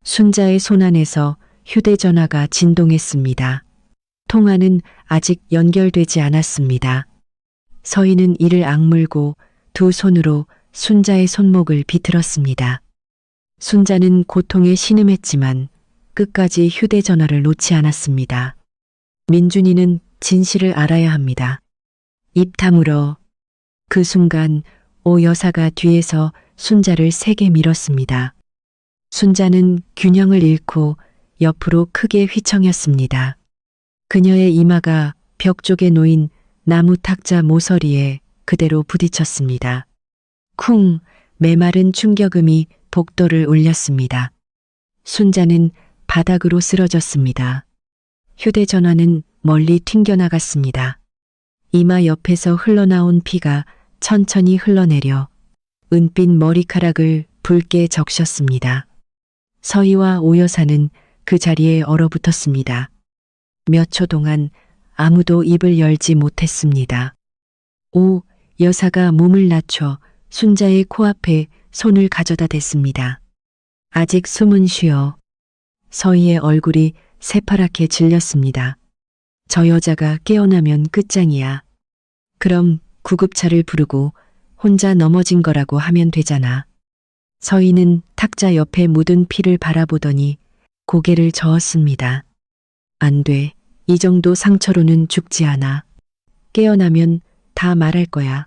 순자의 손 안에서 휴대전화가 진동했습니다. 통화는 아직 연결되지 않았습니다. 서희는 이를 악물고 두 손으로 순자의 손목을 비틀었습니다. 순자는 고통에 신음했지만 끝까지 휴대전화를 놓지 않았습니다. 민준이는 진실을 알아야 합니다. 입 다물어. 그 순간 오 여사가 뒤에서 순자를 세게 밀었습니다. 순자는 균형을 잃고 옆으로 크게 휘청였습니다. 그녀의 이마가 벽 쪽에 놓인 나무 탁자 모서리에 그대로 부딪혔습니다. 쿵! 메마른 충격음이 복도를 울렸습니다. 순자는 바닥으로 쓰러졌습니다. 휴대전화는 멀리 튕겨나갔습니다. 이마 옆에서 흘러나온 피가 천천히 흘러내려 은빛 머리카락을 붉게 적셨습니다. 서희와 오 여사는 그 자리에 얼어붙었습니다. 몇 초 동안 아무도 입을 열지 못했습니다. 오 여사가 몸을 낮춰 순자의 코앞에 손을 가져다 댔습니다. 아직 숨은 쉬어. 서희의 얼굴이 새파랗게 질렸습니다. 저 여자가 깨어나면 끝장이야. 그럼 구급차를 부르고 혼자 넘어진 거라고 하면 되잖아. 서희는 탁자 옆에 묻은 피를 바라보더니 고개를 저었습니다. 안 돼. 이 정도 상처로는 죽지 않아. 깨어나면 다 말할 거야.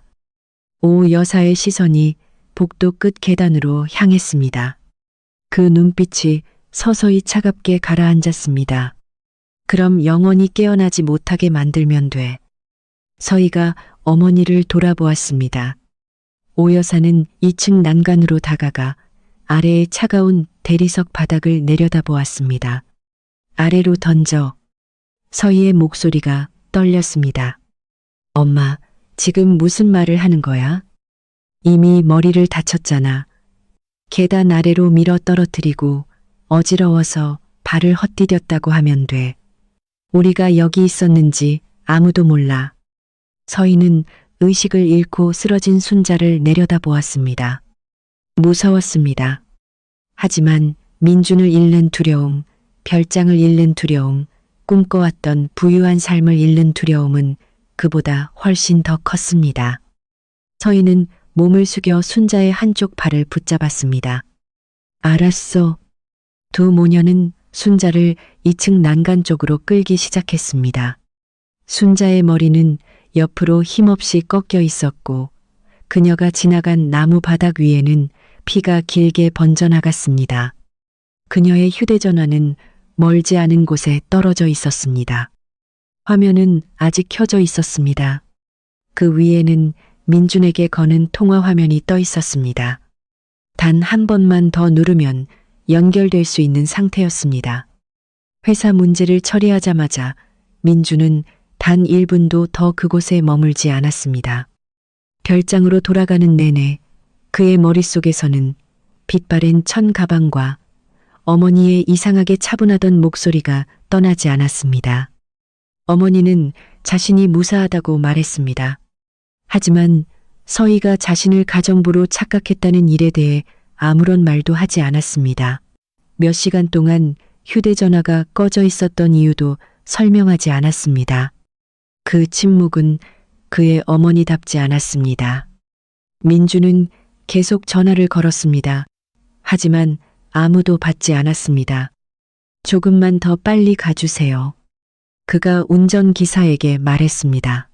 오 여사의 시선이 복도 끝 계단으로 향했습니다. 그 눈빛이 서서히 차갑게 가라앉았습니다. 그럼 영원히 깨어나지 못하게 만들면 돼. 서희가 어머니를 돌아보았습니다. 오 여사는 2층 난간으로 다가가 아래의 차가운 대리석 바닥을 내려다보았습니다. 아래로 던져. 서희의 목소리가 떨렸습니다. 엄마, 지금 무슨 말을 하는 거야? 이미 머리를 다쳤잖아. 계단 아래로 밀어 떨어뜨리고 어지러워서 발을 헛디뎠다고 하면 돼. 우리가 여기 있었는지 아무도 몰라. 서희는 의식을 잃고 쓰러진 순자를 내려다보았습니다. 무서웠습니다. 하지만 민준을 잃는 두려움, 별장을 잃는 두려움, 꿈꿔왔던 부유한 삶을 잃는 두려움은 그보다 훨씬 더 컸습니다. 서희는 몸을 숙여 순자의 한쪽 발을 붙잡았습니다. 알았어. 두 모녀는 순자를 2층 난간 쪽으로 끌기 시작했습니다. 순자의 머리는 옆으로 힘없이 꺾여 있었고 그녀가 지나간 나무 바닥 위에는 피가 길게 번져나갔습니다. 그녀의 휴대전화는 멀지 않은 곳에 떨어져 있었습니다. 화면은 아직 켜져 있었습니다. 그 위에는 민준에게 거는 통화 화면이 떠 있었습니다. 단 한 번만 더 누르면 연결될 수 있는 상태였습니다. 회사 문제를 처리하자마자 민주는 단 1분도 더 그곳에 머물지 않았습니다. 별장으로 돌아가는 내내 그의 머릿속에서는 빛바랜 천 가방과 어머니의 이상하게 차분하던 목소리가 떠나지 않았습니다. 어머니는 자신이 무사하다고 말했습니다. 하지만 서희가 자신을 가정부로 착각했다는 일에 대해 아무런 말도 하지 않았습니다. 몇 시간 동안 휴대전화가 꺼져 있었던 이유도 설명하지 않았습니다. 그 침묵은 그의 어머니답지 않았습니다. 민주는 계속 전화를 걸었습니다. 하지만 아무도 받지 않았습니다. 조금만 더 빨리 가주세요. 그가 운전기사에게 말했습니다.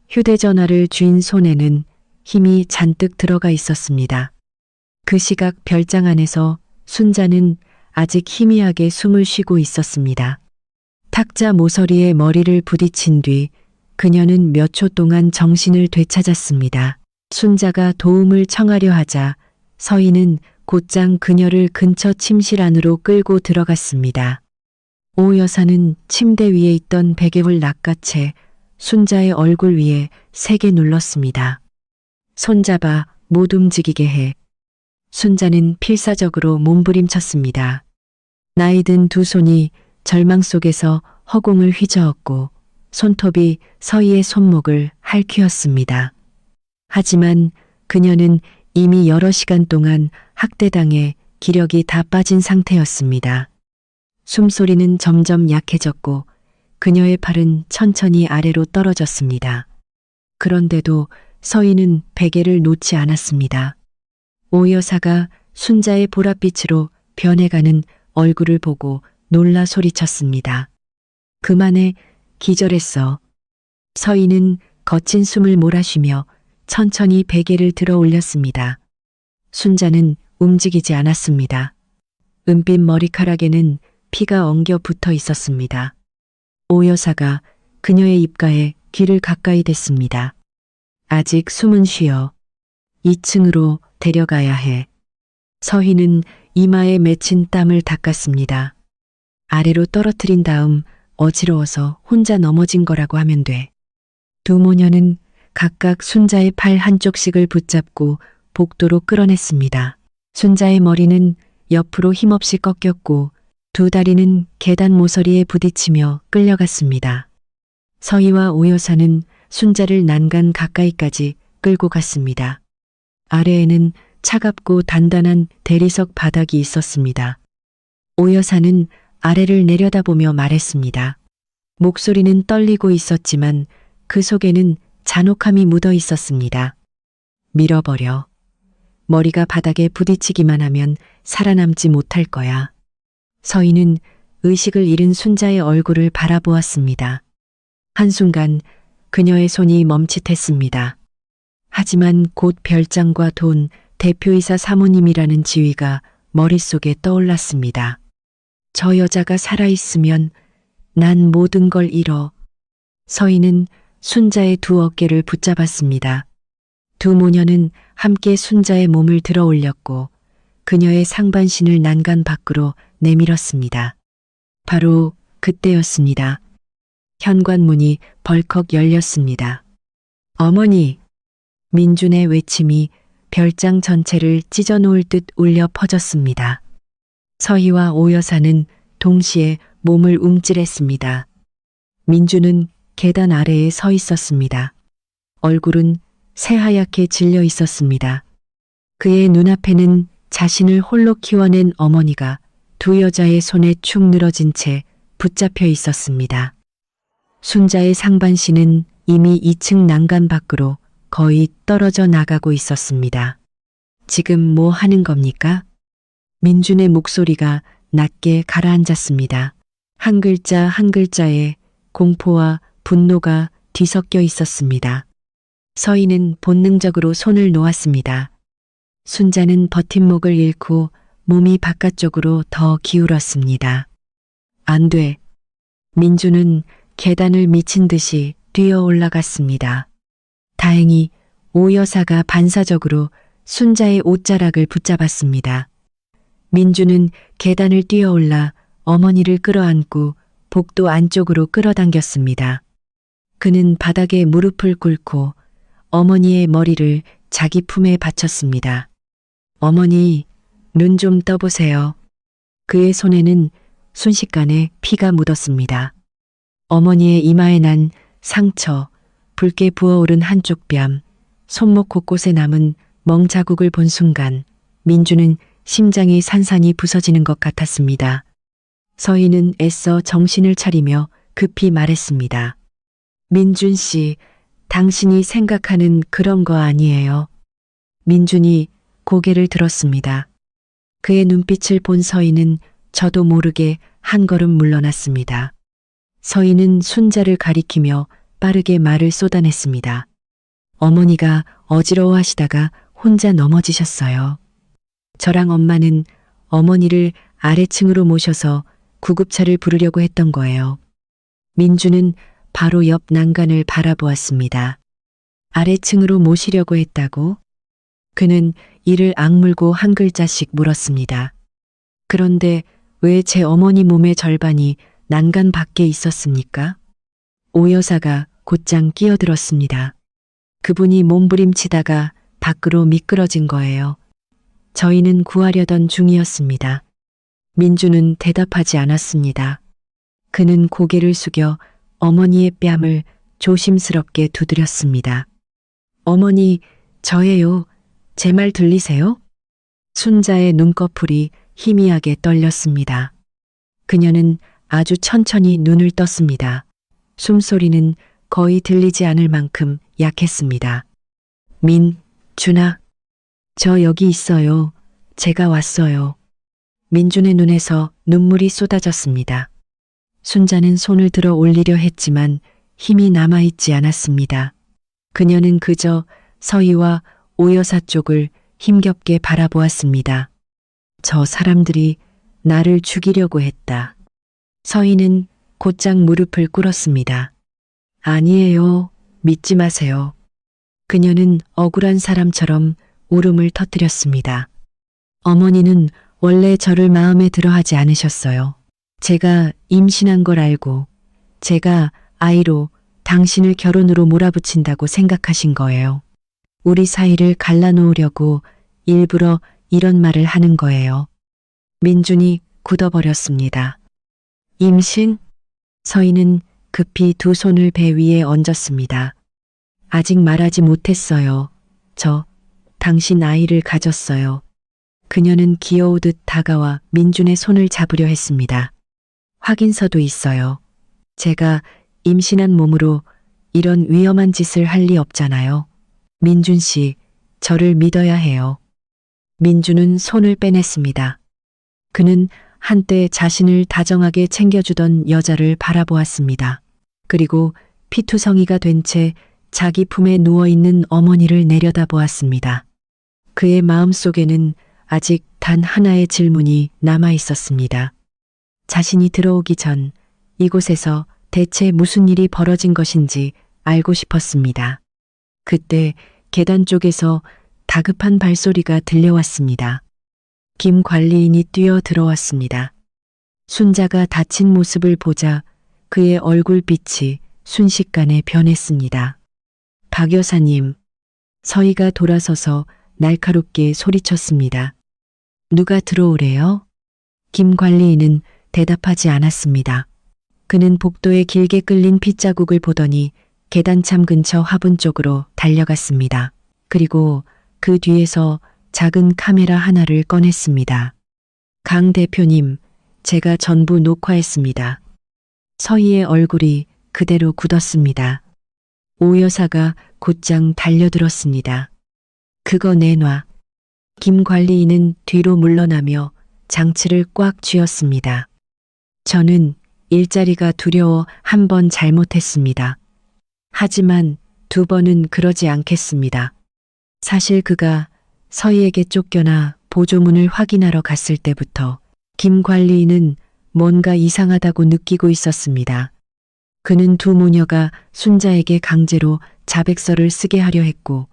휴대전화를 쥔 손에는 힘이 잔뜩 들어가 있었습니다. 그 시각 별장 안에서 순자는 아직 희미하게 숨을 쉬고 있었습니다. 탁자 모서리에 머리를 부딪힌 뒤 그녀는 몇 초 동안 정신을 되찾았습니다. 순자가 도움을 청하려 하자 서희는 곧장 그녀를 근처 침실 안으로 끌고 들어갔습니다. 오 여사는 침대 위에 있던 베개를 낚아채 순자의 얼굴 위에 세게 눌렀습니다. 손잡아 못 움직이게 해. 순자는 필사적으로 몸부림쳤습니다. 나이든 두 손이 절망 속에서 허공을 휘저었고 손톱이 서희의 손목을 할퀴었습니다. 하지만 그녀는 이미 여러 시간 동안 학대당해 기력이 다 빠진 상태였습니다. 숨소리는 점점 약해졌고 그녀의 팔은 천천히 아래로 떨어졌습니다. 그런데도 서희는 베개를 놓지 않았습니다. 오 여사가 순자의 보랏빛으로 변해가는 얼굴을 보고 놀라 소리쳤습니다. 그만해, 기절했어. 서희는 거친 숨을 몰아쉬며 천천히 베개를 들어 올렸습니다. 순자는 움직이지 않았습니다. 은빛 머리카락에는 피가 엉겨 붙어 있었습니다. 오 여사가 그녀의 입가에 귀를 가까이 댔습니다. 아직 숨은 쉬어. 2층으로 데려가야 해. 서희는 이마에 맺힌 땀을 닦았습니다. 아래로 떨어뜨린 다음 어지러워서 혼자 넘어진 거라고 하면 돼. 두 모녀는 각각 순자의 팔 한쪽씩을 붙잡고 복도로 끌어냈습니다. 순자의 머리는 옆으로 힘없이 꺾였고 두 다리는 계단 모서리에 부딪히며 끌려갔습니다. 서희와 오 여사는 순자를 난간 가까이까지 끌고 갔습니다. 아래에는 차갑고 단단한 대리석 바닥이 있었습니다. 오 여사는 아래를 내려다보며 말했습니다. 목소리는 떨리고 있었지만 그 속에는 잔혹함이 묻어 있었습니다. 밀어버려. 머리가 바닥에 부딪히기만 하면 살아남지 못할 거야. 서희는 의식을 잃은 순자의 얼굴을 바라보았습니다. 한순간 그녀의 손이 멈칫했습니다. 하지만 곧 별장과 돈, 대표이사 사모님이라는 지위가 머릿속에 떠올랐습니다. 저 여자가 살아있으면 난 모든 걸 잃어. 서희는 순자의 두 어깨를 붙잡았습니다. 두 모녀는 함께 순자의 몸을 들어 올렸고 그녀의 상반신을 난간 밖으로 내밀었습니다. 바로 그때였습니다. 현관문이 벌컥 열렸습니다. 어머니! 민준의 외침이 별장 전체를 찢어놓을 듯 울려 퍼졌습니다. 서희와 오 여사는 동시에 몸을 움찔했습니다. 민준은 계단 아래에 서 있었습니다. 얼굴은 새하얗게 질려 있었습니다. 그의 눈앞에는 자신을 홀로 키워낸 어머니가 두 여자의 손에 축 늘어진 채 붙잡혀 있었습니다. 순자의 상반신은 이미 2층 난간 밖으로 거의 떨어져 나가고 있었습니다. 지금 뭐 하는 겁니까? 민준의 목소리가 낮게 가라앉았습니다. 한 글자 한 글자에 공포와 분노가 뒤섞여 있었습니다. 서희는 본능적으로 손을 놓았습니다. 순자는 버팀목을 잃고 몸이 바깥쪽으로 더 기울었습니다. 안 돼. 민주는 계단을 미친 듯이 뛰어 올라갔습니다. 다행히 오 여사가 반사적으로 순자의 옷자락을 붙잡았습니다. 민주는 계단을 뛰어올라 어머니를 끌어안고 복도 안쪽으로 끌어당겼습니다. 그는 바닥에 무릎을 꿇고 어머니의 머리를 자기 품에 받쳤습니다. 어머니, 눈 좀 떠보세요. 그의 손에는 순식간에 피가 묻었습니다. 어머니의 이마에 난 상처, 붉게 부어오른 한쪽 뺨, 손목 곳곳에 남은 멍자국을 본 순간 민주는 심장이 산산이 부서지는 것 같았습니다. 서희는 애써 정신을 차리며 급히 말했습니다. 민준 씨, 당신이 생각하는 그런 거 아니에요. 민준이 고개를 들었습니다. 그의 눈빛을 본 서희는 저도 모르게 한 걸음 물러났습니다. 서희는 순자를 가리키며 빠르게 말을 쏟아냈습니다. 어머니가 어지러워하시다가 혼자 넘어지셨어요. 저랑 엄마는 어머니를 아래층으로 모셔서 구급차를 부르려고 했던 거예요. 민주는 바로 옆 난간을 바라보았습니다. 아래층으로 모시려고 했다고? 그는 이를 악물고 한 글자씩 물었습니다. 그런데 왜 제 어머니 몸의 절반이 난간 밖에 있었습니까? 오 여사가 곧장 끼어들었습니다. 그분이 몸부림치다가 밖으로 미끄러진 거예요. 저희는 구하려던 중이었습니다. 민주는 대답하지 않았습니다. 그는 고개를 숙여 어머니의 뺨을 조심스럽게 두드렸습니다. 어머니, 저예요. 제 말 들리세요? 순자의 눈꺼풀이 희미하게 떨렸습니다. 그녀는 아주 천천히 눈을 떴습니다. 숨소리는 거의 들리지 않을 만큼 약했습니다. 준아, 저 여기 있어요. 제가 왔어요. 민준의 눈에서 눈물이 쏟아졌습니다. 순자는 손을 들어 올리려 했지만 힘이 남아있지 않았습니다. 그녀는 그저 서희와 오 여사 쪽을 힘겹게 바라보았습니다. 저 사람들이 나를 죽이려고 했다. 서희는 곧장 무릎을 꿇었습니다. 아니에요. 믿지 마세요. 그녀는 억울한 사람처럼 울음을 터뜨렸습니다. 어머니는 원래 저를 마음에 들어 하지 않으셨어요. 제가 임신한 걸 알고 제가 아이로 당신을 결혼으로 몰아붙인다고 생각하신 거예요. 우리 사이를 갈라놓으려고 일부러 이런 말을 하는 거예요. 민준이 굳어버렸습니다. 임신? 서희는 급히 두 손을 배 위에 얹었습니다. 아직 말하지 못했어요. 저 당신 아이를 가졌어요. 그녀는 귀여우듯 다가와 민준의 손을 잡으려 했습니다. 확인서도 있어요. 제가 임신한 몸으로 이런 위험한 짓을 할 리 없잖아요. 민준 씨, 저를 믿어야 해요. 민준은 손을 빼냈습니다. 그는 한때 자신을 다정하게 챙겨주던 여자를 바라보았습니다. 그리고 피투성이가 된 채 자기 품에 누워있는 어머니를 내려다보았습니다. 그의 마음속에는 아직 단 하나의 질문이 남아 있었습니다. 자신이 들어오기 전 이곳에서 대체 무슨 일이 벌어진 것인지 알고 싶었습니다. 그때 계단 쪽에서 다급한 발소리가 들려왔습니다. 김 관리인이 뛰어 들어왔습니다. 순자가 다친 모습을 보자 그의 얼굴빛이 순식간에 변했습니다. 박 여사님, 서희가 돌아서서 날카롭게 소리쳤습니다. 누가 들어오래요? 김 관리인은 대답하지 않았습니다. 그는 복도에 길게 끌린 핏자국을 보더니 계단참 근처 화분 쪽으로 달려갔습니다. 그리고 그 뒤에서 작은 카메라 하나를 꺼냈습니다. 강 대표님, 제가 전부 녹화했습니다. 서희의 얼굴이 그대로 굳었습니다. 오 여사가 곧장 달려들었습니다. 그거 내놔. 김 관리인은 뒤로 물러나며 장치를 꽉 쥐었습니다. 저는 일자리가 두려워 한 번 잘못했습니다. 하지만 두 번은 그러지 않겠습니다. 사실 그가 서희에게 쫓겨나 보조문을 확인하러 갔을 때부터 김 관리인은 뭔가 이상하다고 느끼고 있었습니다. 그는 두 모녀가 순자에게 강제로 자백서를 쓰게 하려 했고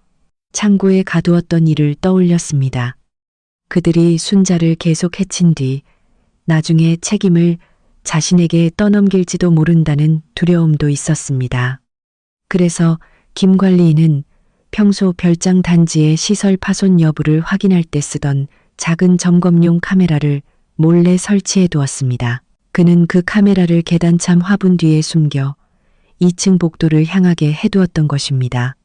창고에 가두었던 일을 떠올렸습니다. 그들이 순자를 계속 해친 뒤 나중에 책임을 자신에게 떠넘길지도 모른다는 두려움도 있었습니다. 그래서 김 관리인은 평소 별장 단지의 시설 파손 여부를 확인할 때 쓰던 작은 점검용 카메라를 몰래 설치해 두었습니다. 그는 그 카메라를 계단참 화분 뒤에 숨겨 2층 복도를 향하게 해두었던 것입니다.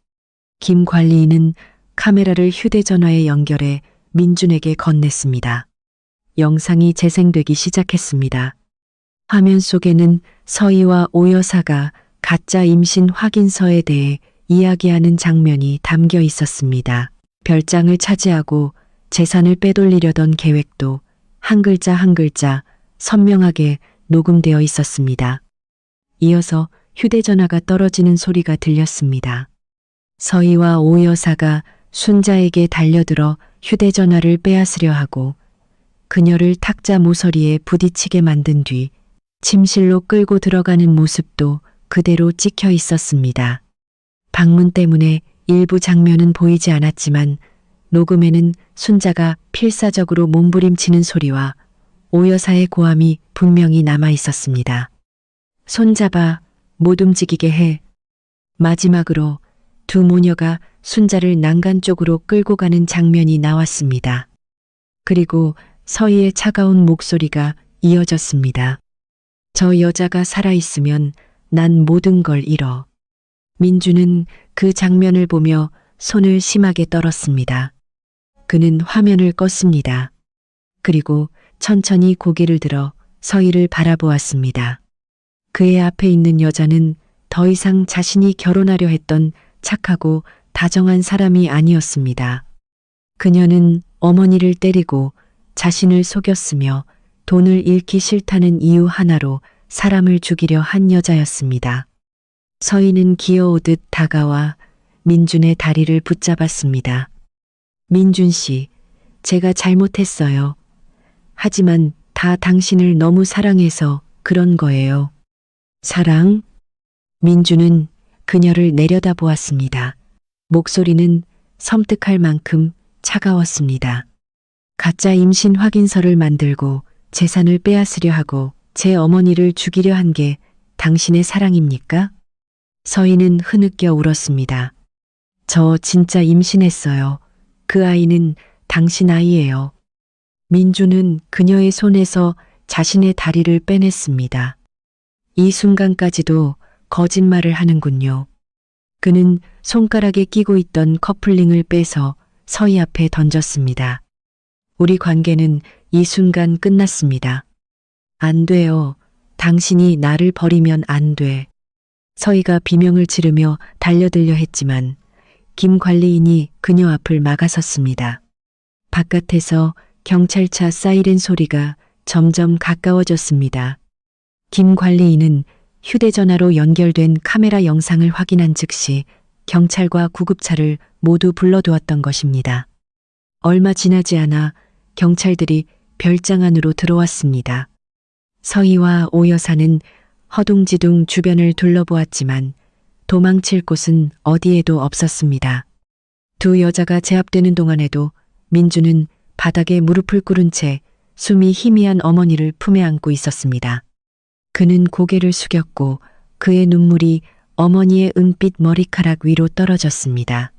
김 관리인은 카메라를 휴대전화에 연결해 민준에게 건넸습니다. 영상이 재생되기 시작했습니다. 화면 속에는 서희와 오 여사가 가짜 임신 확인서에 대해 이야기하는 장면이 담겨 있었습니다. 별장을 차지하고 재산을 빼돌리려던 계획도 한 글자 한 글자 선명하게 녹음되어 있었습니다. 이어서 휴대전화가 떨어지는 소리가 들렸습니다. 서희와 오 여사가 순자에게 달려들어 휴대전화를 빼앗으려 하고 그녀를 탁자 모서리에 부딪히게 만든 뒤 침실로 끌고 들어가는 모습도 그대로 찍혀 있었습니다. 방문 때문에 일부 장면은 보이지 않았지만 녹음에는 순자가 필사적으로 몸부림치는 소리와 오 여사의 고함이 분명히 남아 있었습니다. 손잡아 못 움직이게 해. 마지막으로 두 모녀가 순자를 난간 쪽으로 끌고 가는 장면이 나왔습니다. 그리고 서희의 차가운 목소리가 이어졌습니다. 저 여자가 살아있으면 난 모든 걸 잃어. 민주는 그 장면을 보며 손을 심하게 떨었습니다. 그는 화면을 껐습니다. 그리고 천천히 고개를 들어 서희를 바라보았습니다. 그의 앞에 있는 여자는 더 이상 자신이 결혼하려 했던 착하고 다정한 사람이 아니었습니다. 그녀는 어머니를 때리고 자신을 속였으며 돈을 잃기 싫다는 이유 하나로 사람을 죽이려 한 여자였습니다. 서희는 기어오듯 다가와 민준의 다리를 붙잡았습니다. 민준 씨, 제가 잘못했어요. 하지만 다 당신을 너무 사랑해서 그런 거예요. 사랑? 민준은 그녀를 내려다보았습니다. 목소리는 섬뜩할 만큼 차가웠습니다. 가짜 임신 확인서를 만들고 재산을 빼앗으려 하고 제 어머니를 죽이려 한 게 당신의 사랑입니까? 서희는 흐느껴 울었습니다. 저 진짜 임신했어요. 그 아이는 당신 아이예요. 민주는 그녀의 손에서 자신의 다리를 빼냈습니다. 이 순간까지도 거짓말을 하는군요. 그는 손가락에 끼고 있던 커플링을 빼서 서희 앞에 던졌습니다. 우리 관계는 이 순간 끝났습니다. 안 돼요. 당신이 나를 버리면 안 돼. 서희가 비명을 지르며 달려들려 했지만 김 관리인이 그녀 앞을 막아섰습니다. 바깥에서 경찰차 사이렌 소리가 점점 가까워졌습니다. 김 관리인은 휴대전화로 연결된 카메라 영상을 확인한 즉시 경찰과 구급차를 모두 불러두었던 것입니다. 얼마 지나지 않아 경찰들이 별장 안으로 들어왔습니다. 서희와 오 여사는 허둥지둥 주변을 둘러보았지만 도망칠 곳은 어디에도 없었습니다. 두 여자가 제압되는 동안에도 민주는 바닥에 무릎을 꿇은 채 숨이 희미한 어머니를 품에 안고 있었습니다. 그는 고개를 숙였고 그의 눈물이 어머니의 은빛 머리카락 위로 떨어졌습니다.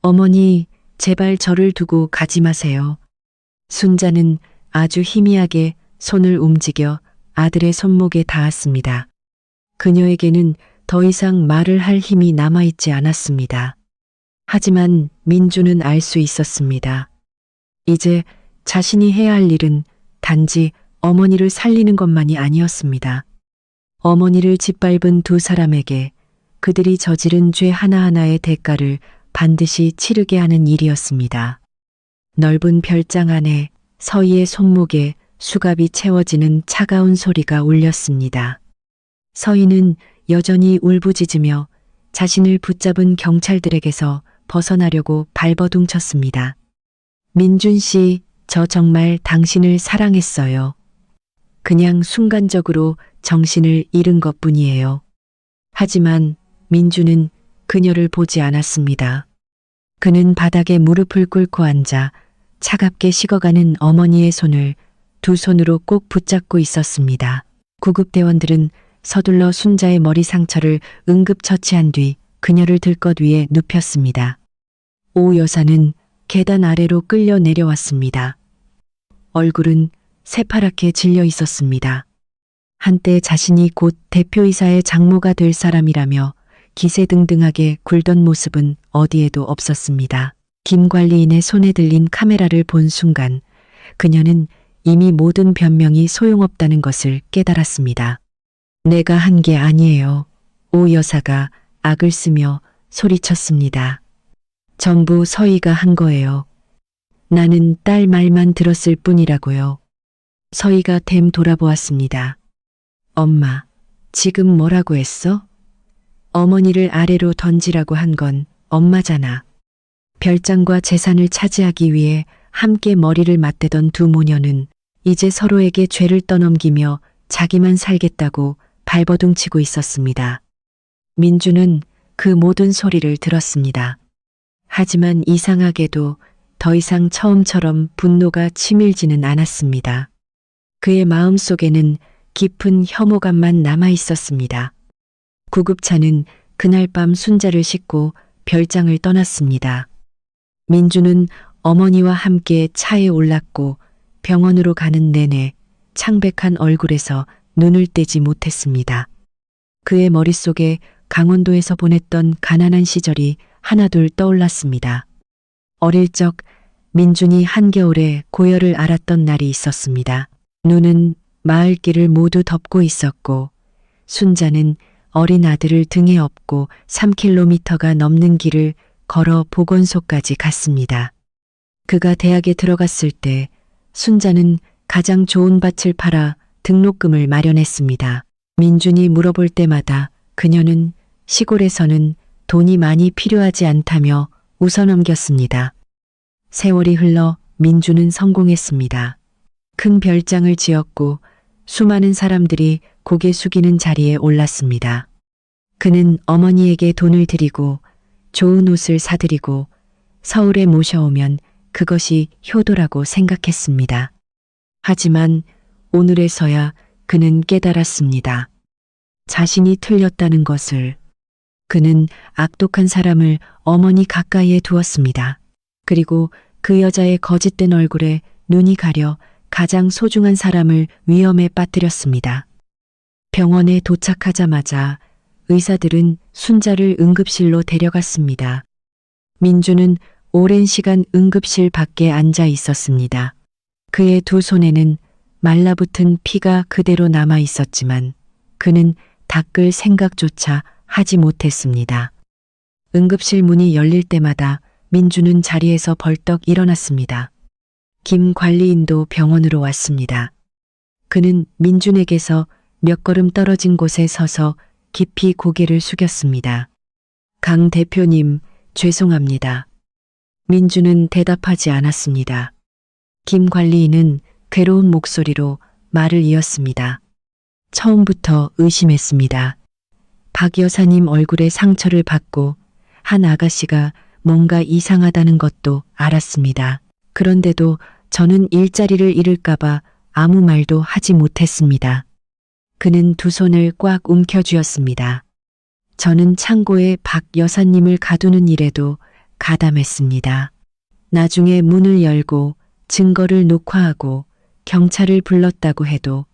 어머니, 제발 저를 두고 가지 마세요. 순자는 아주 희미하게 손을 움직여 아들의 손목에 닿았습니다. 그녀에게는 더 이상 말을 할 힘이 남아있지 않았습니다. 하지만 민주는 알 수 있었습니다. 이제 자신이 해야 할 일은 단지 어머니를 살리는 것만이 아니었습니다. 어머니를 짓밟은 두 사람에게 그들이 저지른 죄 하나하나의 대가를 반드시 치르게 하는 일이었습니다. 넓은 별장 안에 서희의 손목에 수갑이 채워지는 차가운 소리가 울렸습니다. 서희는 여전히 울부짖으며 자신을 붙잡은 경찰들에게서 벗어나려고 발버둥쳤습니다. 민준 씨, 저 정말 당신을 사랑했어요. 그냥 순간적으로 정신을 잃은 것뿐이에요. 하지만 민주는 그녀를 보지 않았습니다. 그는 바닥에 무릎을 꿇고 앉아 차갑게 식어가는 어머니의 손을 두 손으로 꼭 붙잡고 있었습니다. 구급대원들은 서둘러 순자의 머리 상처를 응급처치한 뒤 그녀를 들것 위에 눕혔습니다. 오 여사는 계단 아래로 끌려 내려왔습니다. 얼굴은 새파랗게 질려 있었습니다. 한때 자신이 곧 대표이사의 장모가 될 사람이라며 기세등등하게 굴던 모습은 어디에도 없었습니다. 김 관리인의 손에 들린 카메라를 본 순간 그녀는 이미 모든 변명이 소용없다는 것을 깨달았습니다. 내가 한 게 아니에요. 오 여사가 악을 쓰며 소리쳤습니다. 전부 서희가 한 거예요. 나는 딸 말만 들었을 뿐이라고요. 서희가 댐 돌아보았습니다. 엄마, 지금 뭐라고 했어? 어머니를 아래로 던지라고 한 건 엄마잖아. 별장과 재산을 차지하기 위해 함께 머리를 맞대던 두 모녀는 이제 서로에게 죄를 떠넘기며 자기만 살겠다고 발버둥치고 있었습니다. 민주는 그 모든 소리를 들었습니다. 하지만 이상하게도 더 이상 처음처럼 분노가 치밀지는 않았습니다. 그의 마음속에는 깊은 혐오감만 남아 있었습니다. 구급차는 그날 밤 순자를 싣고 별장을 떠났습니다. 민주는 어머니와 함께 차에 올랐고 병원으로 가는 내내 창백한 얼굴에서 눈을 떼지 못했습니다. 그의 머릿속에 강원도에서 보냈던 가난한 시절이 하나둘 떠올랐습니다. 어릴 적 민준이 한겨울에 고열을 앓았던 날이 있었습니다. 눈은 마을길을 모두 덮고 있었고 순자는 어린 아들을 등에 업고 3km가 넘는 길을 걸어 보건소까지 갔습니다. 그가 대학에 들어갔을 때 순자는 가장 좋은 밭을 팔아 등록금을 마련했습니다. 민준이 물어볼 때마다 그녀는 시골에서는 돈이 많이 필요하지 않다며 웃어넘겼습니다. 세월이 흘러 민준은 성공했습니다. 큰 별장을 지었고 수많은 사람들이 고개 숙이는 자리에 올랐습니다. 그는 어머니에게 돈을 드리고 좋은 옷을 사드리고 서울에 모셔오면 그것이 효도라고 생각했습니다. 하지만 오늘에서야 그는 깨달았습니다. 자신이 틀렸다는 것을. 그는 악독한 사람을 어머니 가까이에 두었습니다. 그리고 그 여자의 거짓된 얼굴에 눈이 가려 가장 소중한 사람을 위험에 빠뜨렸습니다. 병원에 도착하자마자 의사들은 순자를 응급실로 데려갔습니다. 민주는 오랜 시간 응급실 밖에 앉아 있었습니다. 그의 두 손에는 말라붙은 피가 그대로 남아 있었지만 그는 닦을 생각조차 하지 못했습니다. 응급실 문이 열릴 때마다 민주는 자리에서 벌떡 일어났습니다. 김 관리인도 병원으로 왔습니다. 그는 민준에게서 몇 걸음 떨어진 곳에 서서 깊이 고개를 숙였습니다. 강 대표님, 죄송합니다. 민주는 대답하지 않았습니다. 김 관리인은 괴로운 목소리로 말을 이었습니다. 처음부터 의심했습니다. 박 여사님 얼굴에 상처를 받고 한 아가씨가 뭔가 이상하다는 것도 알았습니다. 그런데도 저는 일자리를 잃을까봐 아무 말도 하지 못했습니다. 그는 두 손을 꽉 움켜쥐었습니다. 저는 창고에 박 여사님을 가두는 일에도 가담했습니다. 나중에 문을 열고 증거를 녹화하고 경찰을 불렀다고 해도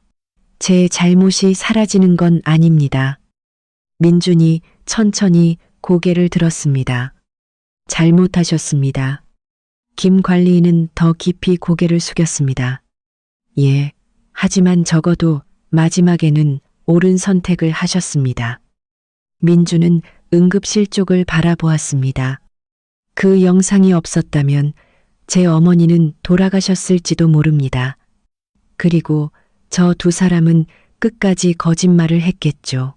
제 잘못이 사라지는 건 아닙니다. 민준이 천천히 고개를 들었습니다. 잘못하셨습니다. 김 관리인은 더 깊이 고개를 숙였습니다. 예, 하지만 적어도 마지막에는 옳은 선택을 하셨습니다. 민주는 응급실 쪽을 바라보았습니다. 그 영상이 없었다면 제 어머니는 돌아가셨을지도 모릅니다. 그리고 저 두 사람은 끝까지 거짓말을 했겠죠.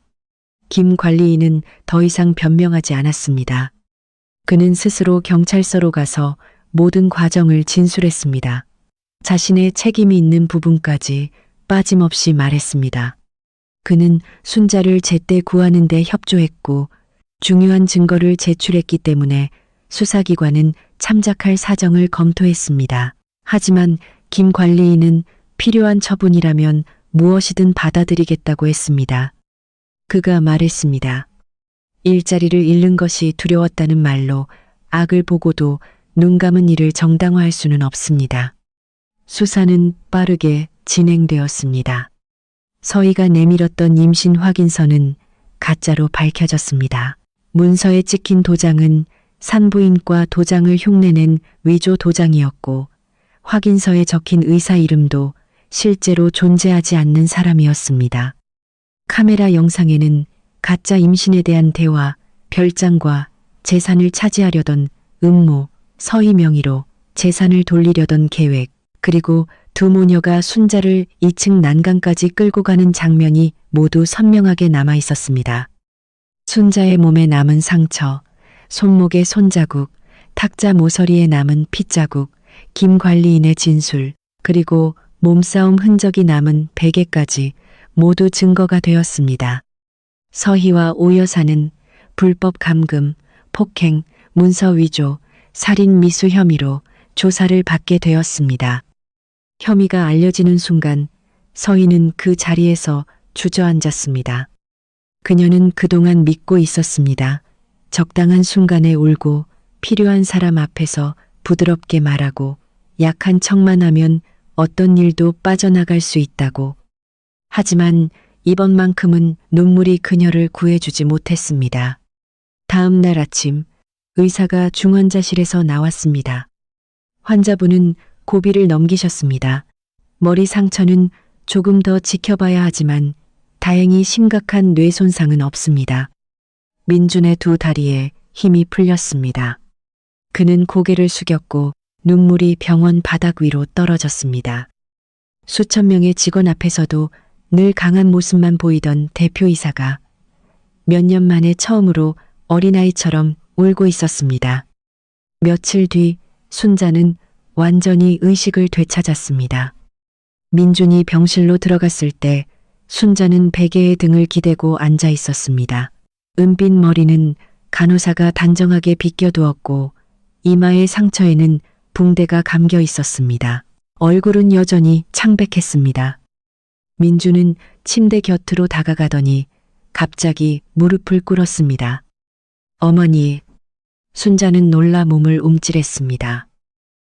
김 관리인은 더 이상 변명하지 않았습니다. 그는 스스로 경찰서로 가서 모든 과정을 진술했습니다. 자신의 책임이 있는 부분까지 빠짐없이 말했습니다. 그는 순자를 제때 구하는 데 협조했고 중요한 증거를 제출했기 때문에 수사기관은 참작할 사정을 검토했습니다. 하지만 김 관리인은 필요한 처분이라면 무엇이든 받아들이겠다고 했습니다. 그가 말했습니다. 일자리를 잃는 것이 두려웠다는 말로 악을 보고도 눈 감은 일을 정당화할 수는 없습니다. 수사는 빠르게 진행되었습니다. 서희가 내밀었던 임신 확인서는 가짜로 밝혀졌습니다. 문서에 찍힌 도장은 산부인과 도장을 흉내낸 위조 도장이었고 확인서에 적힌 의사 이름도 실제로 존재하지 않는 사람이었습니다. 카메라 영상에는 가짜 임신에 대한 대화, 별장과 재산을 차지하려던 음모, 서희 명의로 재산을 돌리려던 계획, 그리고 두 모녀가 순자를 2층 난간까지 끌고 가는 장면이 모두 선명하게 남아 있었습니다. 순자의 몸에 남은 상처, 손목의 손자국, 탁자 모서리에 남은 핏자국, 김 관리인의 진술, 그리고 몸싸움 흔적이 남은 베개까지 모두 증거가 되었습니다. 서희와 오 여사는 불법 감금, 폭행, 문서 위조, 살인 미수 혐의로 조사를 받게 되었습니다. 혐의가 알려지는 순간 서희는 그 자리에서 주저앉았습니다. 그녀는 그동안 믿고 있었습니다. 적당한 순간에 울고 필요한 사람 앞에서 부드럽게 말하고 약한 척만 하면 어떤 일도 빠져나갈 수 있다고. 하지만 이번만큼은 눈물이 그녀를 구해주지 못했습니다. 다음 날 아침 의사가 중환자실에서 나왔습니다. 환자분은 고비를 넘기셨습니다. 머리 상처는 조금 더 지켜봐야 하지만 다행히 심각한 뇌 손상은 없습니다. 민준의 두 다리에 힘이 풀렸습니다. 그는 고개를 숙였고 눈물이 병원 바닥 위로 떨어졌습니다. 수천 명의 직원 앞에서도 늘 강한 모습만 보이던 대표이사가 몇 년 만에 처음으로 어린아이처럼 울고 있었습니다. 며칠 뒤 순자는 완전히 의식을 되찾았습니다. 민준이 병실로 들어갔을 때 순자는 베개에 등을 기대고 앉아 있었습니다. 은빛 머리는 간호사가 단정하게 빗겨두었고 이마의 상처에는 붕대가 감겨 있었습니다. 얼굴은 여전히 창백했습니다. 민주는 침대 곁으로 다가가더니 갑자기 무릎을 꿇었습니다. 어머니, 순자는 놀라 몸을 움찔했습니다.